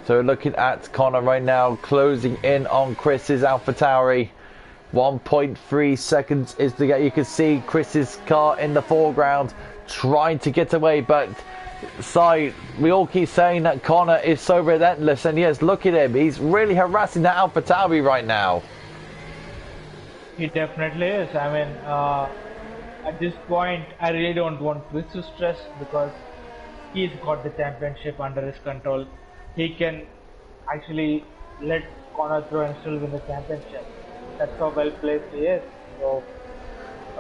So looking at Connor right now, closing in on Chris's AlphaTauri. 1.3 seconds is to get. You can see Chris's car in the foreground trying to get away, but we all keep saying that Connor is so relentless, and yes, look at him. He's really harassing that AlphaTauri right now. He definitely is. I mean, at this point, I really don't want Chris to stress because he's got the championship under his control. He can actually let Connor through and still win the championship. That's how well placed he is. So,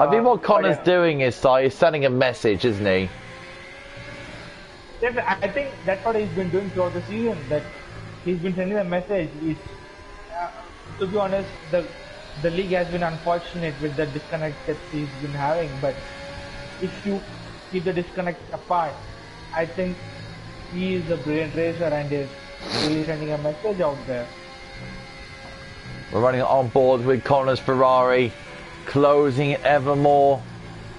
I think what Connor's doing is he's sending a message, isn't he? I think that's what he's been doing throughout the season. That he's been sending a message. To be honest, the league has been unfortunate with the disconnect that he's been having. But if you keep the disconnect apart, I think he is a brilliant racer and is really sending a message out there. We're running on board with Connor's Ferrari, closing it ever more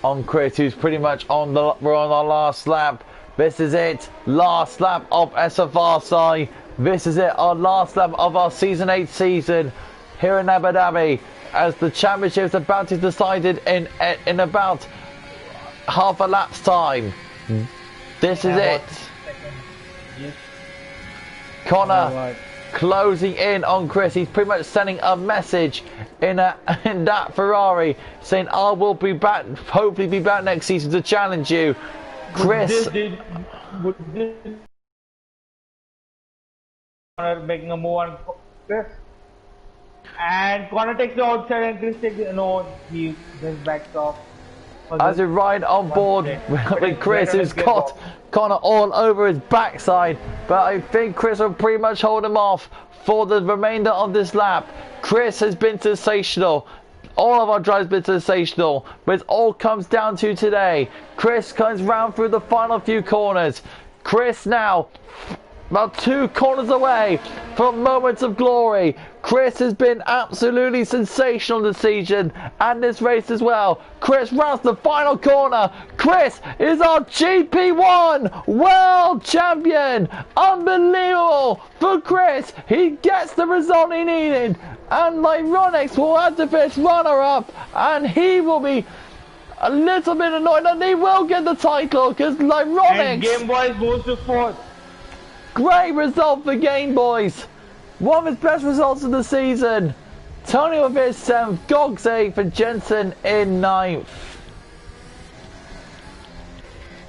on Chris, who's pretty much we're on our last lap. This is it, last lap of SFR side. This is it, our last lap of our Season 8 season here in Abu Dhabi, as the championship is about to be decided in about half a lap's time. This is it. Yes. Connor closing in on Chris. He's pretty much sending a message in that Ferrari saying, I will be back, hopefully be back next season to challenge you. Chris. Connor making a move on Chris. And Connor takes the outside and Chris takes the, no, he just backs off. As we ride on board with Chris, who's got Connor all over his backside, but I think Chris will pretty much hold him off for the remainder of this lap. Chris has been sensational. All of our drives have been sensational, but it all comes down to today. Chris comes round through the final few corners. Chris now about 2 corners away from moments of glory. Chris has been absolutely sensational this season and this race as well. Chris rounds the final corner. Chris is our GP1 World Champion. Unbelievable for Chris. He gets the result he needed. And Lyronix will have to finish runner-up. And he will be a little bit annoyed, and he will get the title because Lyronix... And Game Boys moves to 4th. Great result for Game Boys. One of his best results of the season. Tony with his 7th, Gogs 8th, and Jensen in 9th.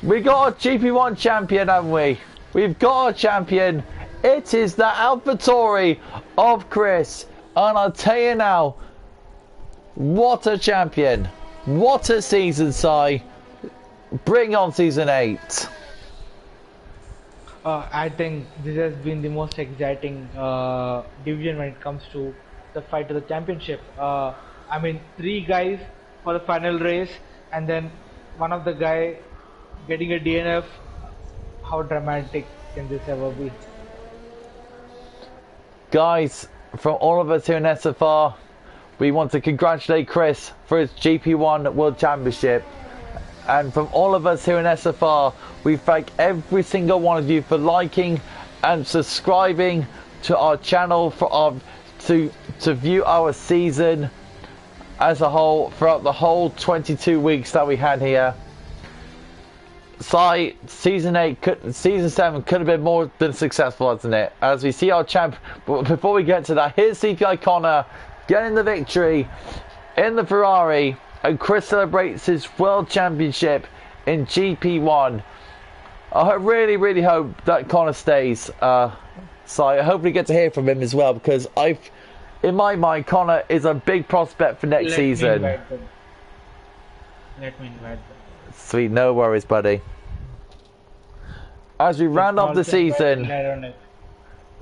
We got a GP1 champion, haven't we? We've got a champion. It is the AlphaTauri of Chris. And I'll tell you now, what a champion. What a season, Si. Bring on Season 8. I think this has been the most exciting division when it comes to the fight to the championship. I mean, 3 guys for the final race, and then one of the guy getting a DNF. How dramatic can this ever be? Guys, from all of us here in SFR, we want to congratulate Chris for his GP1 World Championship. And from all of us here in SFR, we thank every single one of you for liking and subscribing to our channel to view our season. as a whole throughout the whole 22 weeks that we had here. Season 7 could have been more than successful, hasn't it? As we see our champ. But before we get to that, here's CPI Connor getting the victory in the Ferrari, and Chris celebrates his World Championship in GP1. I really hope that Connor stays. I hopefully get to hear from him as well, because in my mind, Connor is a big prospect for next season. Let me invite them. Sweet, no worries, buddy. As we round off the season,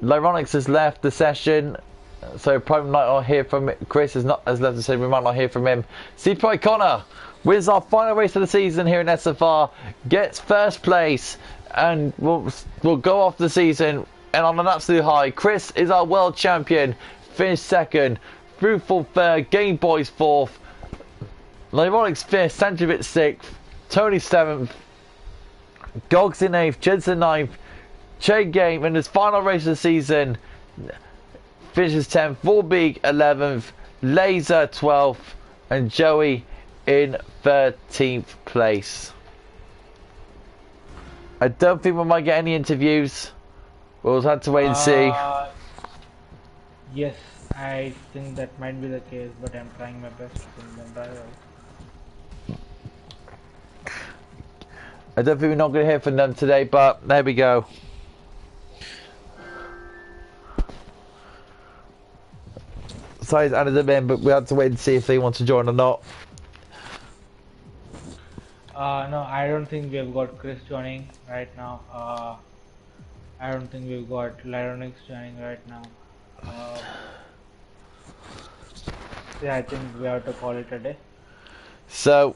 Lyronix has left the session, so probably might not hear from him. Chris has left the session, we might not hear from him. CPI Connor wins our final race of the season here in SFR, gets first place, and we'll go off the season and on an absolute high. Chris is our world champion, finished second, Fruitful third, Game Boys fourth, Lyronix fifth, Sanjovic sixth, Tony 7th, Gogs in 8th, Jensen 9th, Che Game in his final race of the season finishes 10th, Vorbeek 11th, Laser 12th, and Joey in 13th place. I don't think we might get any interviews. We'll have to wait and see. Yes, I think that might be the case, but I'm trying my best to bring them back out. I don't think we're not going to hear from them today, but there we go. So he's added them in, but we have to wait and see if they want to join or not. No, I don't think we have got Chris joining right now. I don't think we've got Lyronix joining right now. Yeah, I think we have to call it a day. So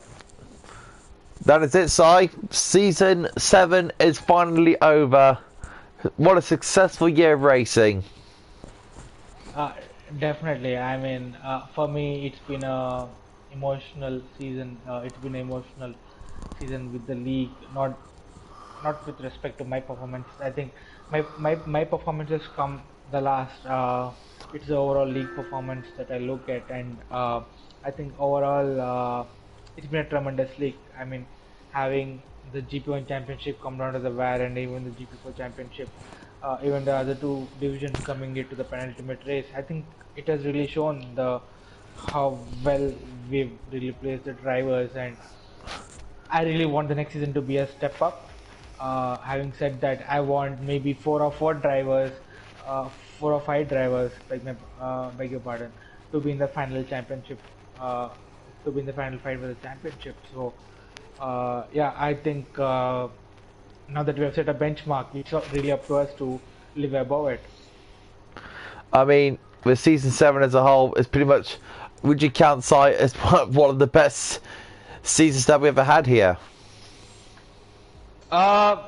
that is it, Si. Season 7 is finally over. What a successful year of racing. Definitely. I mean, for me, it's been a emotional season. It's been an emotional season with the league. Not with respect to my performance. I think my performance has come the last. It's the overall league performance that I look at, and I think overall it's been a tremendous league. I mean, having the GP1 championship come down to the wire, and even the GP4 championship, even the other two divisions coming into the penultimate race, I think it has really shown how well we've really placed the drivers, and I really want the next season to be a step up. Having said that, I want maybe 4 or 5 drivers, beg your pardon, to be in the final championship, to be in the final fight for the championship. So yeah, I think now that we have set a benchmark, it's really up to us to live above it. I mean, with season 7 as a whole, it's pretty much, would you count Sight as one of the best seasons that we ever had here? I've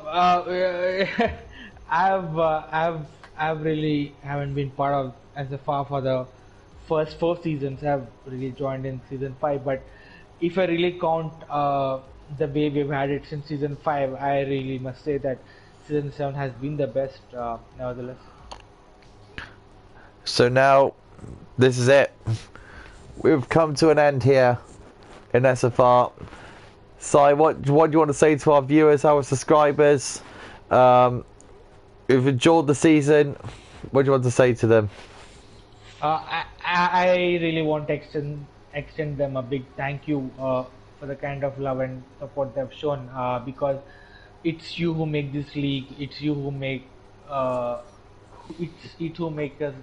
really haven't been part of SFR for the first 4 seasons. I've really joined in season 5, but if I really count the way we've had it since season 5, I really must say that season 7 has been the best, nevertheless. So now, this is it. We've come to an end here in SFR. Si, what do you want to say to our viewers, our subscribers? Who've enjoyed the season? What do you want to say to them? I really want to extend them a big thank you for the kind of love and support they've shown, because it's you who make this league. It's you who make it who make us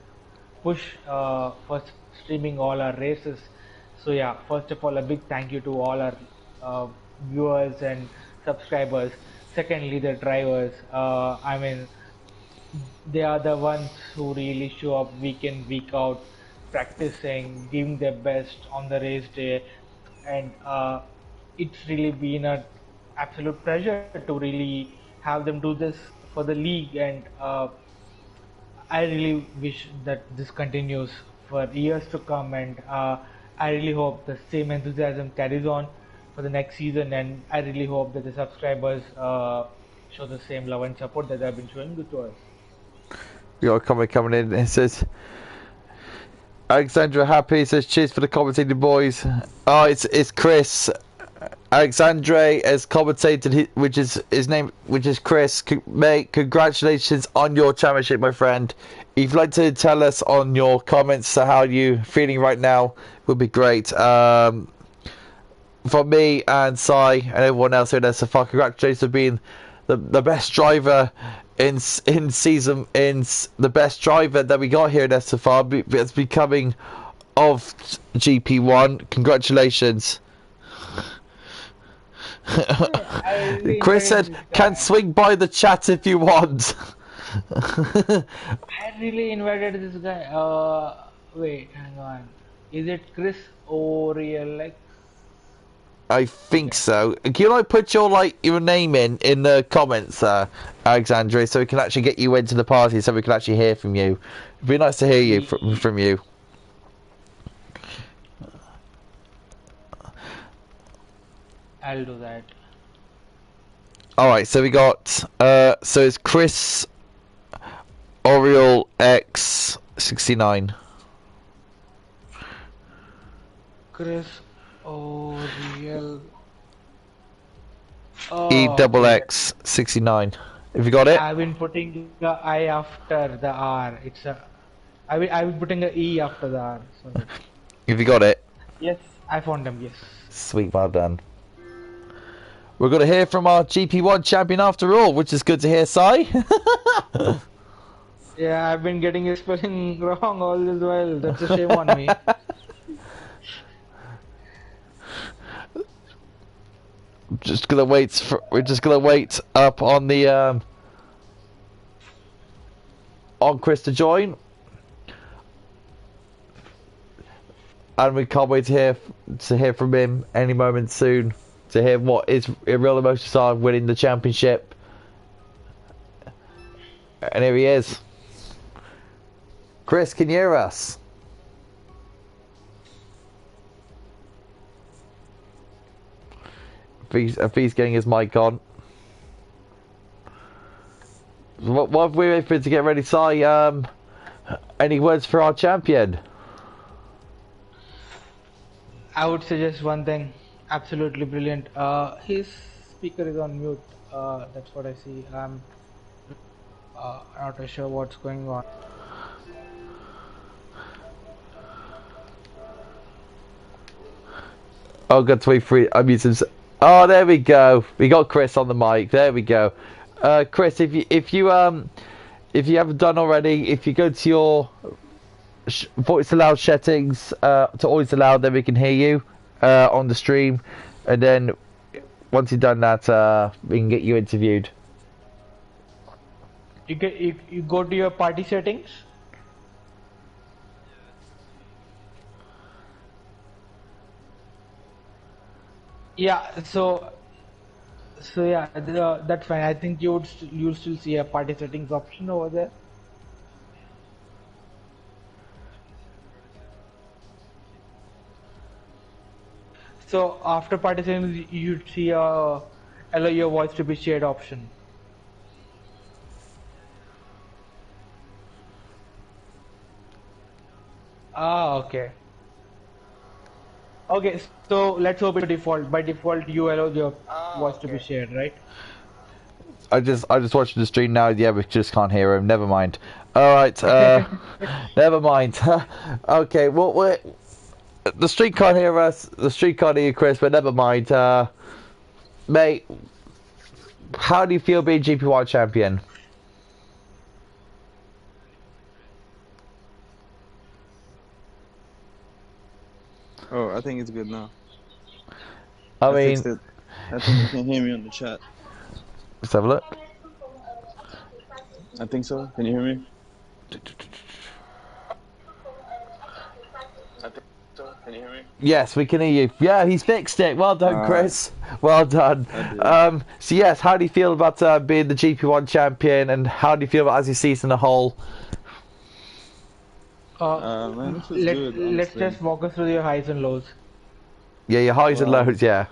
push for streaming all our races. So yeah, first of all, a big thank you to all our viewers and subscribers. Secondly, the drivers. I mean, they are the ones who really show up week in, week out, practicing, giving their best on the race day, and it's really been an absolute pleasure to really have them do this for the league, and I really wish that this continues for years to come, and I really hope the same enthusiasm carries on for the next season, and I really hope that the subscribers show the same love and support that they've been showing to us. We got a comment coming in. It says, Alexandra Happy says cheers for the commentating boys. Oh, it's Chris. Alexandre has commentated, which is his name, which is Chris. Mate, congratulations on your championship, my friend. If you'd like to tell us on your comments how you feeling right now, would be great. From me and Sai and everyone else here at SFR, congratulations for being the best driver in the best driver that we got here at SFR. It's becoming of GP1. Congratulations. Really Chris said, "Can swing by the chat if you want." I really invited this guy. Wait, hang on. Is it Chris O'Reilly? I think so. Can you put your name in the comments, Alexandre, so we can actually get you into the party, so we can actually hear from you. It'd be nice to hear you from you. I'll do that. Alright, so we got so it's Chris Oriole X69. Chris O'Reilly. EXX69. Have you got it? I've been putting the I after the R. I've been putting the E after the R. Sorry. Have you got it? Yes, I found them. Yes. Sweet, well done. We're going to hear from our GP1 champion after all, which is good to hear, Sai. Yeah, I've been getting his spelling wrong all this while. That's a shame on me. We're just gonna wait up on the on Chris to join, and we can't wait to hear from him any moment soon, to hear what his real emotions are winning the championship. And here he is. Chris, can you hear us? If he's getting his mic on. What have we waited for to get ready, Sai? Any words for our champion? I would suggest one thing. Absolutely brilliant. His speaker is on mute. That's what I see. I'm not really sure what's going on. Oh, got to wait for it. I'm using. Oh, there we go. We got Chris on the mic. There we go. Chris, if you haven't done already, if you go to your voice allowed settings to always allowed, then we can hear you on the stream, and then once you've done that, we can get you interviewed. You go to your party settings. Yeah, so yeah, that's fine. I think you'll still see a party settings option over there. So after party settings, you'd see a allow your voice to be shared option. Ah, okay. Okay, so let's hope it's default. By default, you allow your voice to be shared, right? I just watched the stream now. Yeah, we just can't hear him. Never mind. All right. Never mind. Okay. Well, the stream can't hear us. The stream can't hear you, Chris. But never mind. Mate, how do you feel being GP1 champion? Oh, I think it's good now. I mean, fixed it. I think you can hear me on the chat. Let's have a look. I think so. Can you hear me? I think so. Can you hear me? Yes, we can hear you. Yeah, he's fixed it. Well done, Chris. Well done. So yes, how do you feel about being the GP1 champion, and how do you feel about as your season as a whole? Man, this was good, let's just walk us through your highs and lows. Yeah, your highs and lows. Yeah.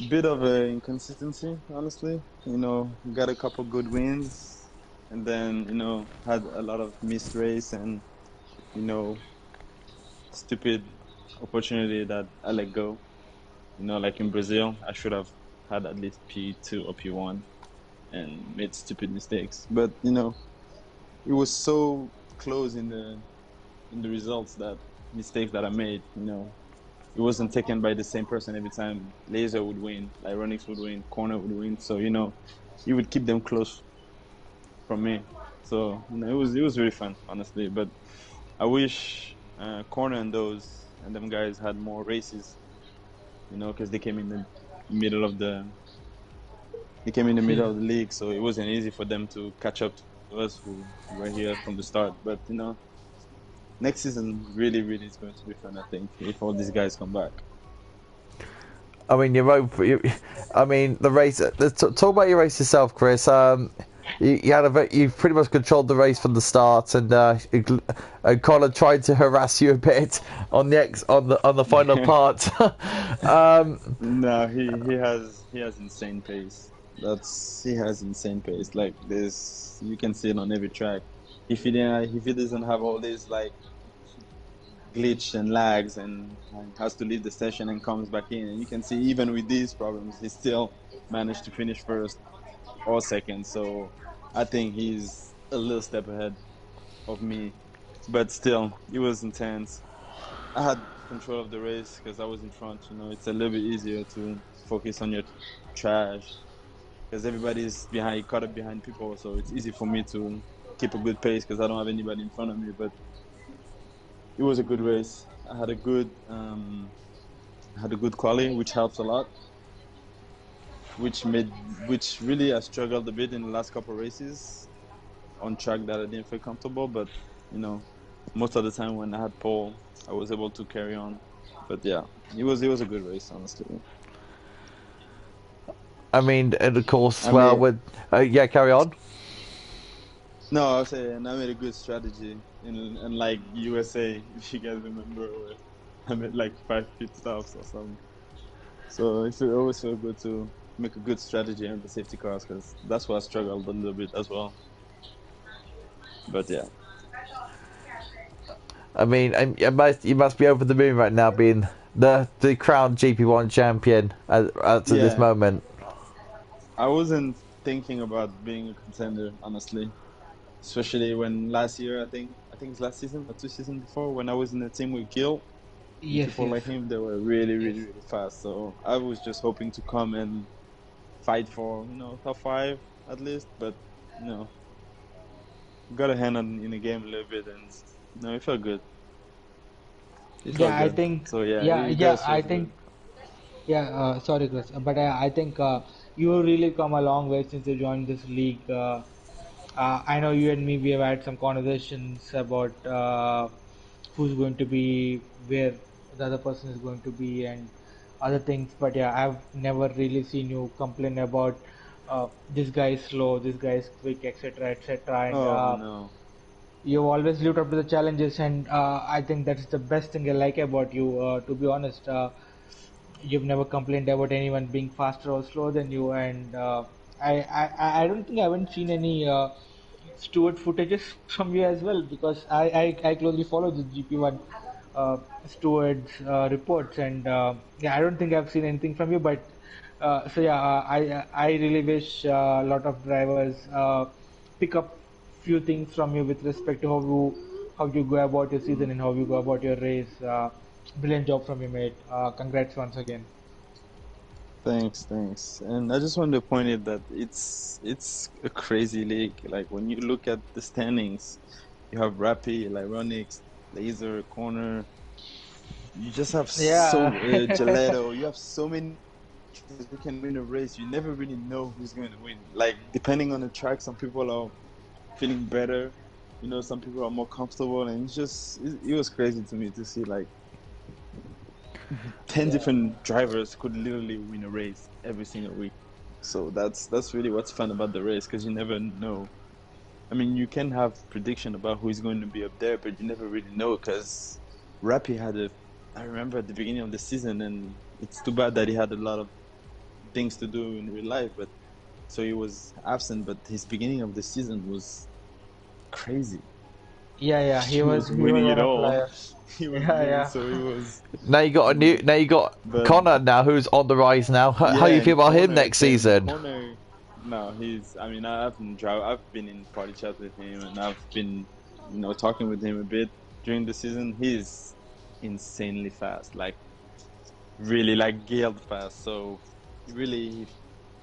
Bit of a inconsistency, honestly. You know, got a couple good wins, and then had a lot of missed race and you know, stupid opportunity that I let go. You know, like in Brazil, I should have had at least P2 or P1 and made stupid mistakes. But you know, it was so close in the results that mistakes that I made, you know, it wasn't taken by the same person every time. Laser would win, like Ronix would win, Corner would win. So you know, you would keep them close from me. So you know, it was really fun, honestly. But I wish Corner and those and them guys had more races, you know, because middle of the they came in the middle See, of the league, so it wasn't easy for them to catch up to us who were here from the start. But you know, next season really is going to be fun. I think if all these guys come back. I mean, I mean, the race. Talk about your race yourself, Chris. You had you pretty much controlled the race from the start, and Colin tried to harass you a bit on on the final part. No, he has insane pace. That's he has insane pace. Like this, you can see it on every track. If he doesn't have all these like glitch and lags and has to leave the session and comes back in, and you can see even with these problems, he still managed to finish first or second. So I think he's a little step ahead of me, but still, it was intense. I had control of the race because I was in front. You know, it's a little bit easier to focus on your trash because everybody's behind, caught up behind people. So it's easy for me to keep a good pace because I don't have anybody in front of me. But it was a good race. I had a good quality, which helps a lot. Which made, which really I struggled a bit in the last couple of races on track that I didn't feel comfortable. But you know, most of the time when I had pole, I was able to carry on. But yeah, it was a good race, honestly. I mean, and of course, I well, made with yeah, carry on. no, I was saying I made a good strategy in like USA, if you guys remember, where I made like 5 pit stops or something. So it always feel good to make a good strategy on the safety cars because that's why I struggled a little bit as well. But yeah, I mean, you must be over the moon right now, being the crowned GP1 champion to this yeah, moment. I wasn't thinking about being a contender, honestly. Especially when last year, I think it's last season or 2 seasons before, when I was in a team with Gil and yes, people yes, like him, they were yes. really fast. So I was just hoping to come and fight for, you know, top five at least. But you know, got a hand on in the game a little bit, and you know, it felt good. It felt Yeah, I good. think. So yeah, Yeah, it yeah, does I feels think. good. Yeah, sorry, Chris, but I think you really come a long way since you joined this league. I know you and me, we have had some conversations about who's going to be where the other person is going to be and other things. But yeah, I've never really seen you complain about this guy is slow, this guy is quick, etc., etc. And Oh no, you've always lived up to the challenges, and I think that's the best thing I like about you. To be honest, you've never complained about anyone being faster or slower than you, and I don't think I haven't seen any Stewart footages from you as well because I closely follow the GP1 Stewart's reports, and yeah, I don't think I've seen anything from you. But so yeah, I really wish a lot of drivers pick up few things from you with respect to how you go about your season and how you go about your race. Brilliant job from you, mate. Congrats once again. thanks. And I just wanted to point out that it's a crazy league. Like when you look at the standings, you have Rappi, Lyronix, Laser, Corner. You just have Yeah. Gelato. You have so many drivers who can win a race. You never really know who's going to win. Like depending on the track, some people are feeling better. You know, some people are more comfortable, and it was crazy to me to see like 10 different drivers could literally win a race every single week. So that's really what's fun about the race because you never know. I mean, you can have prediction about who's going to be up there, but you never really know because Rappi had a. I remember at the beginning of the season, and it's too bad that he had a lot of things to do in real life, but so he was absent. But his beginning of the season was crazy. Yeah, he was he was winning it on a all. flyer. He was Yeah, winning, yeah. so it was. Now you got a new. Now you got But Connor now, who's on the rise now. How yeah, you feel and about him next season? Corner. No, he's. I mean, I've been in party chat with him, and I've been, talking with him a bit during the season. He's insanely fast, like really, like Gale fast. So really,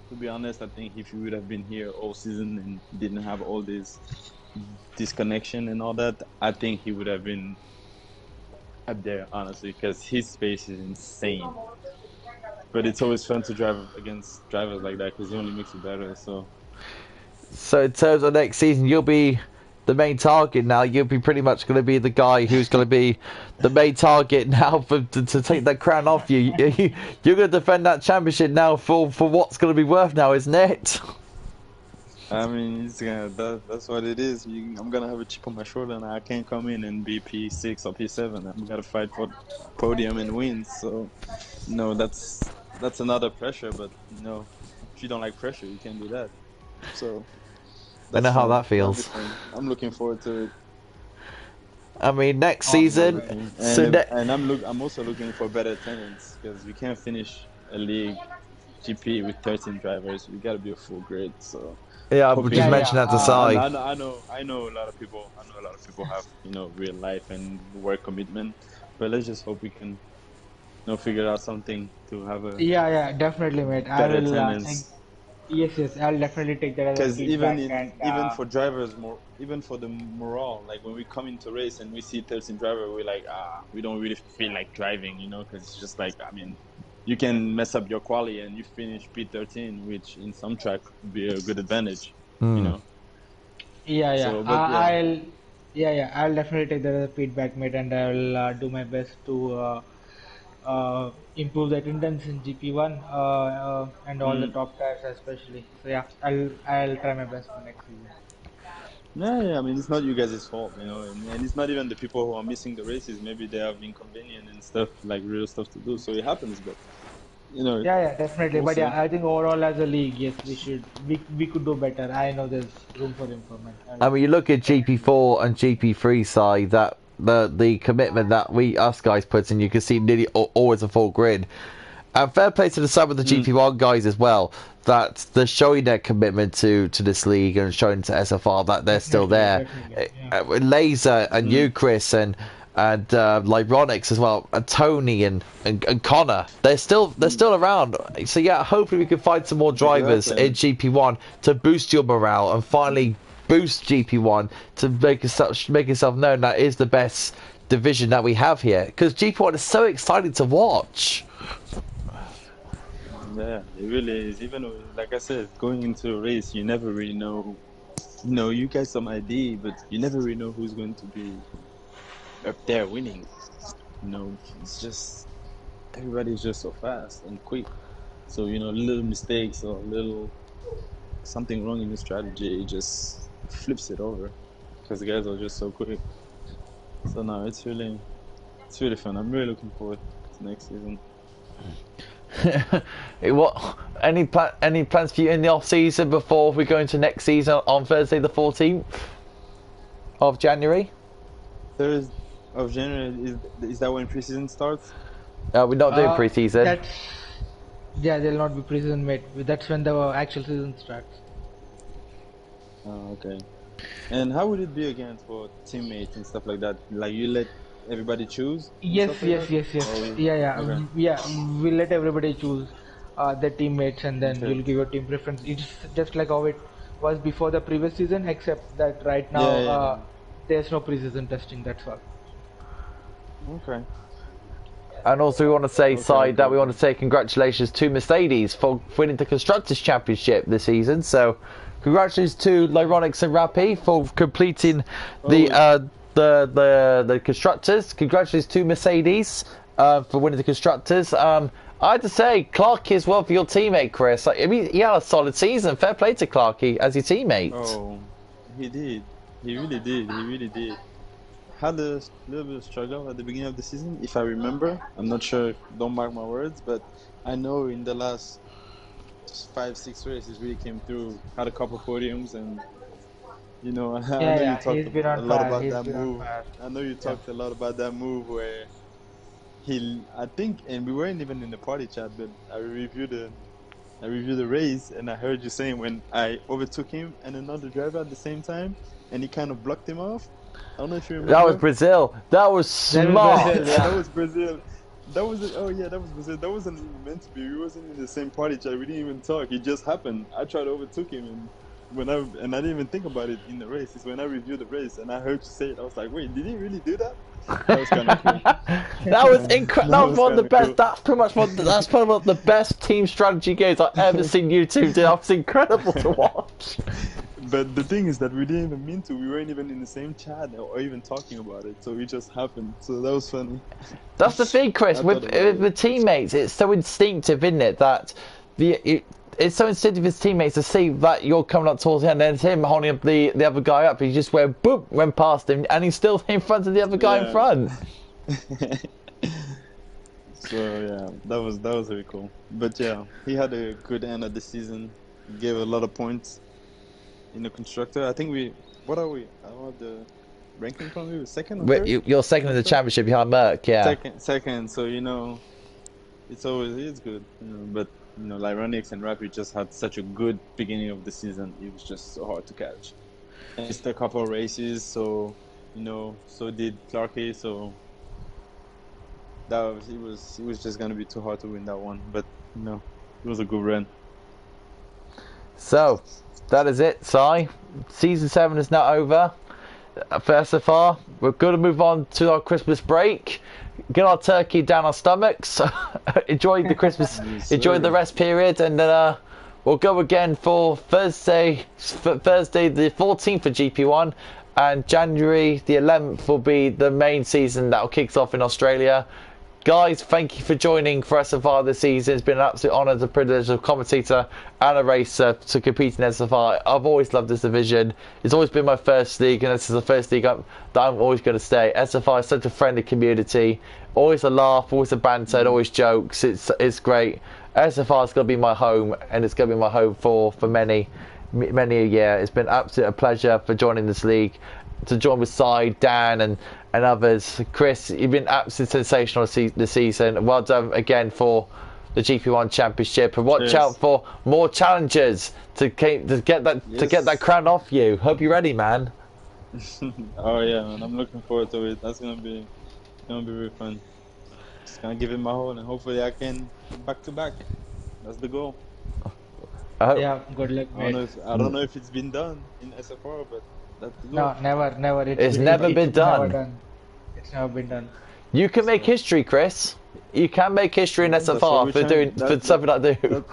to be honest, I think if he would have been here all season and didn't have all this disconnection and all that, I think he would have been up there, honestly, because his space is insane. But it's always fun to drive against drivers like that because he only makes you better. So So in terms of next season, you'll be the main target now. You'll be pretty much going to be the guy who's going to be the main target now to take that crown off you. You're going to defend that championship now for what's going to be worth now, isn't it? I mean, that's what it is. I'm gonna have a chip on my shoulder, and I can't come in and be P6 or P7. I'm gonna fight for podium and wins. So no, that's another pressure. But if you don't like pressure, you can't do that. So I know that's how fun. that That'll be feels. fun. I'm looking forward to it. I mean, next Awesome, season. man. So And I'm also looking for better attendance because we can't finish a league GP with 13 drivers. We gotta be a full grid. So yeah, I just Yeah, hoping. mentioned yeah. that to Sai. I know a lot of people. I know a lot of people have real life and work commitment, but let's just hope we can figure out something to have a Yeah, definitely, mate. I better will take. attendance. Yes, I'll definitely take that as a Because feedback. And even for drivers, more even for the morale, like when we come into race and we see 13 driver, we're like, we don't really feel like driving, because it's just like, I mean, you can mess up your quali and you finish P13, which in some track would be a good advantage, you Hmm. know. yeah. So, but yeah, I'll definitely take that as a feedback, mate, and I'll do my best to improve the attendance in GP1 and all the mm, top tires especially. So yeah, I'll try my best for next season. yeah. I mean, it's not you guys' fault, and it's not even the people who are missing the races. Maybe they have inconvenient and stuff like real stuff to do, so it happens. But Yeah, definitely. we'll But see. yeah, I think overall as a league, yes, we could do better. I know there's room for improvement. I mean, you look at Definitely. GP4 and GP3 side, that the commitment that us guys put in, you can see nearly always a full grid. And fair play to the side with the Mm, GP1 guys as well, that they're showing their commitment to this league and showing to SFR that they're still there. Definitely. Yeah. With Laser and mm. you, Chris, and Lyronix as well, and Tony and Connor, they're still around. So yeah, hopefully we can find some more drivers in Exactly. GP1 to boost your morale and finally boost GP1 to make itself known that is the best division that we have here, because GP1 is so exciting to watch. Yeah, it really is. Even like I said, going into a race, you never really know. You get some idea, but you never really know who's going to be up there winning. It's just everybody's just so fast and quick. So little mistakes or little something wrong in your strategy, it just flips it over because the guys are just so quick. So no, it's really fun. I'm really looking forward to next season. What any plans for you in the off season before we go into next season on Thursday the 14th of January? Third of January is that when preseason starts? We're not doing pre-season. That's yeah. There'll not be preseason, mate. That's when the actual season starts. Oh, okay. And how would it be again for teammates and stuff like that? Like you let everybody choose and Yes, stuff like that? Okay. Yeah. We'll let everybody choose their teammates, and then Okay. you'll give your team preference. It's just like how it was before the previous season, except that right now Yeah. there's no preseason testing. That's all. Okay. And also we want to say, side, that we want Okay. to say congratulations to Mercedes for winning the Constructors' Championship this season. So congratulations to Lyronix and Rapi for completing the Constructors. Congratulations to Mercedes for winning the Constructors. I had to say, Clarkey as well for your teammate, Chris. I mean, he had a solid season. Fair play to Clarkey as your teammate. Oh, he did. He really did. He really did. Had a little bit of struggle at the beginning of the season, if I remember. I'm not sure. Don't mark my words, but I know in the last 5, 6 races really came through. Had a couple podiums, and You know, I Yeah, know you yeah, talked he's been a on lot fire. about He's that been on move. fire. I know you Yeah. talked a lot about that move where I think, and we weren't even in the party chat, but I reviewed the race, and I heard you saying when I overtook him and another driver at the same time, and he kind of blocked him off. I don't know if you That was remember. Brazil. That was That was Brazil, smart. That yeah. was Brazil. That was it. Oh yeah, that was Brazil. That wasn't even meant to be. We wasn't in the same party chat. We didn't even talk. It just happened. I tried to overtook him, and I didn't even think about it in the race. It's when I reviewed the race and I heard you say it. I was like, wait, did he really do that? That was kind of cool. That was incredible. That That was was one of the kind of best. cool. That's pretty much one. That's probably one of the best team strategy games I've ever seen you two do. That was incredible to watch. But the thing is that we didn't even mean to. We weren't even in the same chat or even talking about it. So it just happened. So that was funny. That's the thing, Chris. I With, thought about with the it. teammates, it's so instinctive, isn't it? That it's so instinctive with his teammates to see that you're coming up towards the end, and it's him holding up the other guy up. He just went boop, went past him, and he's still in front of the other guy in Yeah. front. So yeah, that was very cool. But yeah, he had a good end of the season. Gave a lot of points in the constructor. I think what are we? I don't know the ranking from you, second or third? You're second in the Constructor? championship behind Merck, yeah. Second. So it's good. But like Ronix and Rapid just had such a good beginning of the season. It was just so hard to catch. And missed a couple of races, so so did Clarky. So it was just gonna be too hard to win that one. But it was a good run. So that is it, Si. Season 7 is now over. For SFR, we're going to move on to our Christmas break. Get our turkey down our stomachs. Enjoy the Christmas. Yes, Enjoy the sir. rest period, and then we'll go again for Thursday the 14th for GP1, and January the 11th will be the main season that will kick off in Australia. Guys, thank you for joining for SFR this season. It's been an absolute honour and a privilege as a commentator and a racer to compete in SFR. I've always loved this division. It's always been my first league, and this is the first league that I'm always going to stay. SFR is such a friendly community. Always a laugh, always a banter, and always jokes. It's great. SFR is going to be my home, and it's going to be my home for many a year. It's been absolute a pleasure for joining this league, to join with Si, Dan, and others. Chris, you've been absolutely sensational this season. Well done again for the GP1 Championship, and watch Cheers. out for more challenges to get that Yes. crown off you. Hope you're ready, man. Oh yeah, man. I'm looking forward to it. That's gonna be really fun. Just gonna give it my whole, and hopefully I can back to back. That's the goal. I hope. Yeah, good luck, mate. I don't know if it's been done in SFR, but that's the goal. No, never. It's never been done. It's never been done. You can make history, Chris. You can make history in That's what SFR we're for trying- for something like that.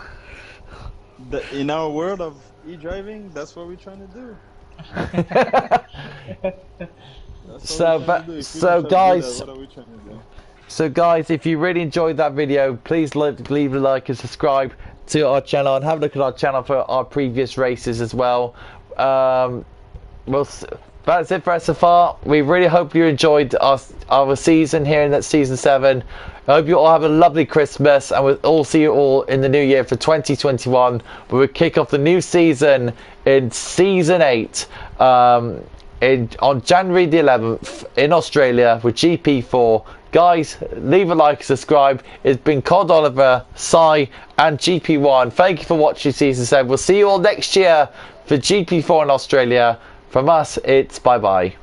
In our world of e-driving, that's what we're trying to do. That's So, what we're trying but- to do. If we so don't try to do guys- that, what are we trying to do? So guys, if you really enjoyed that video, please leave a like and subscribe to our channel, and have a look at our channel for our previous races as well. That's it for SFR. We really hope you enjoyed our season here in that season 7. I hope you all have a lovely Christmas, and we'll all see you all in the new year for 2021, where we kick off the new season in season 8 on January the 11th in Australia with GP4. Guys, leave a like and subscribe. It's been Cod Oliver, Si, and GP1. Thank you for watching season 7. We'll see you all next year for GP4 in Australia. From us, it's bye-bye.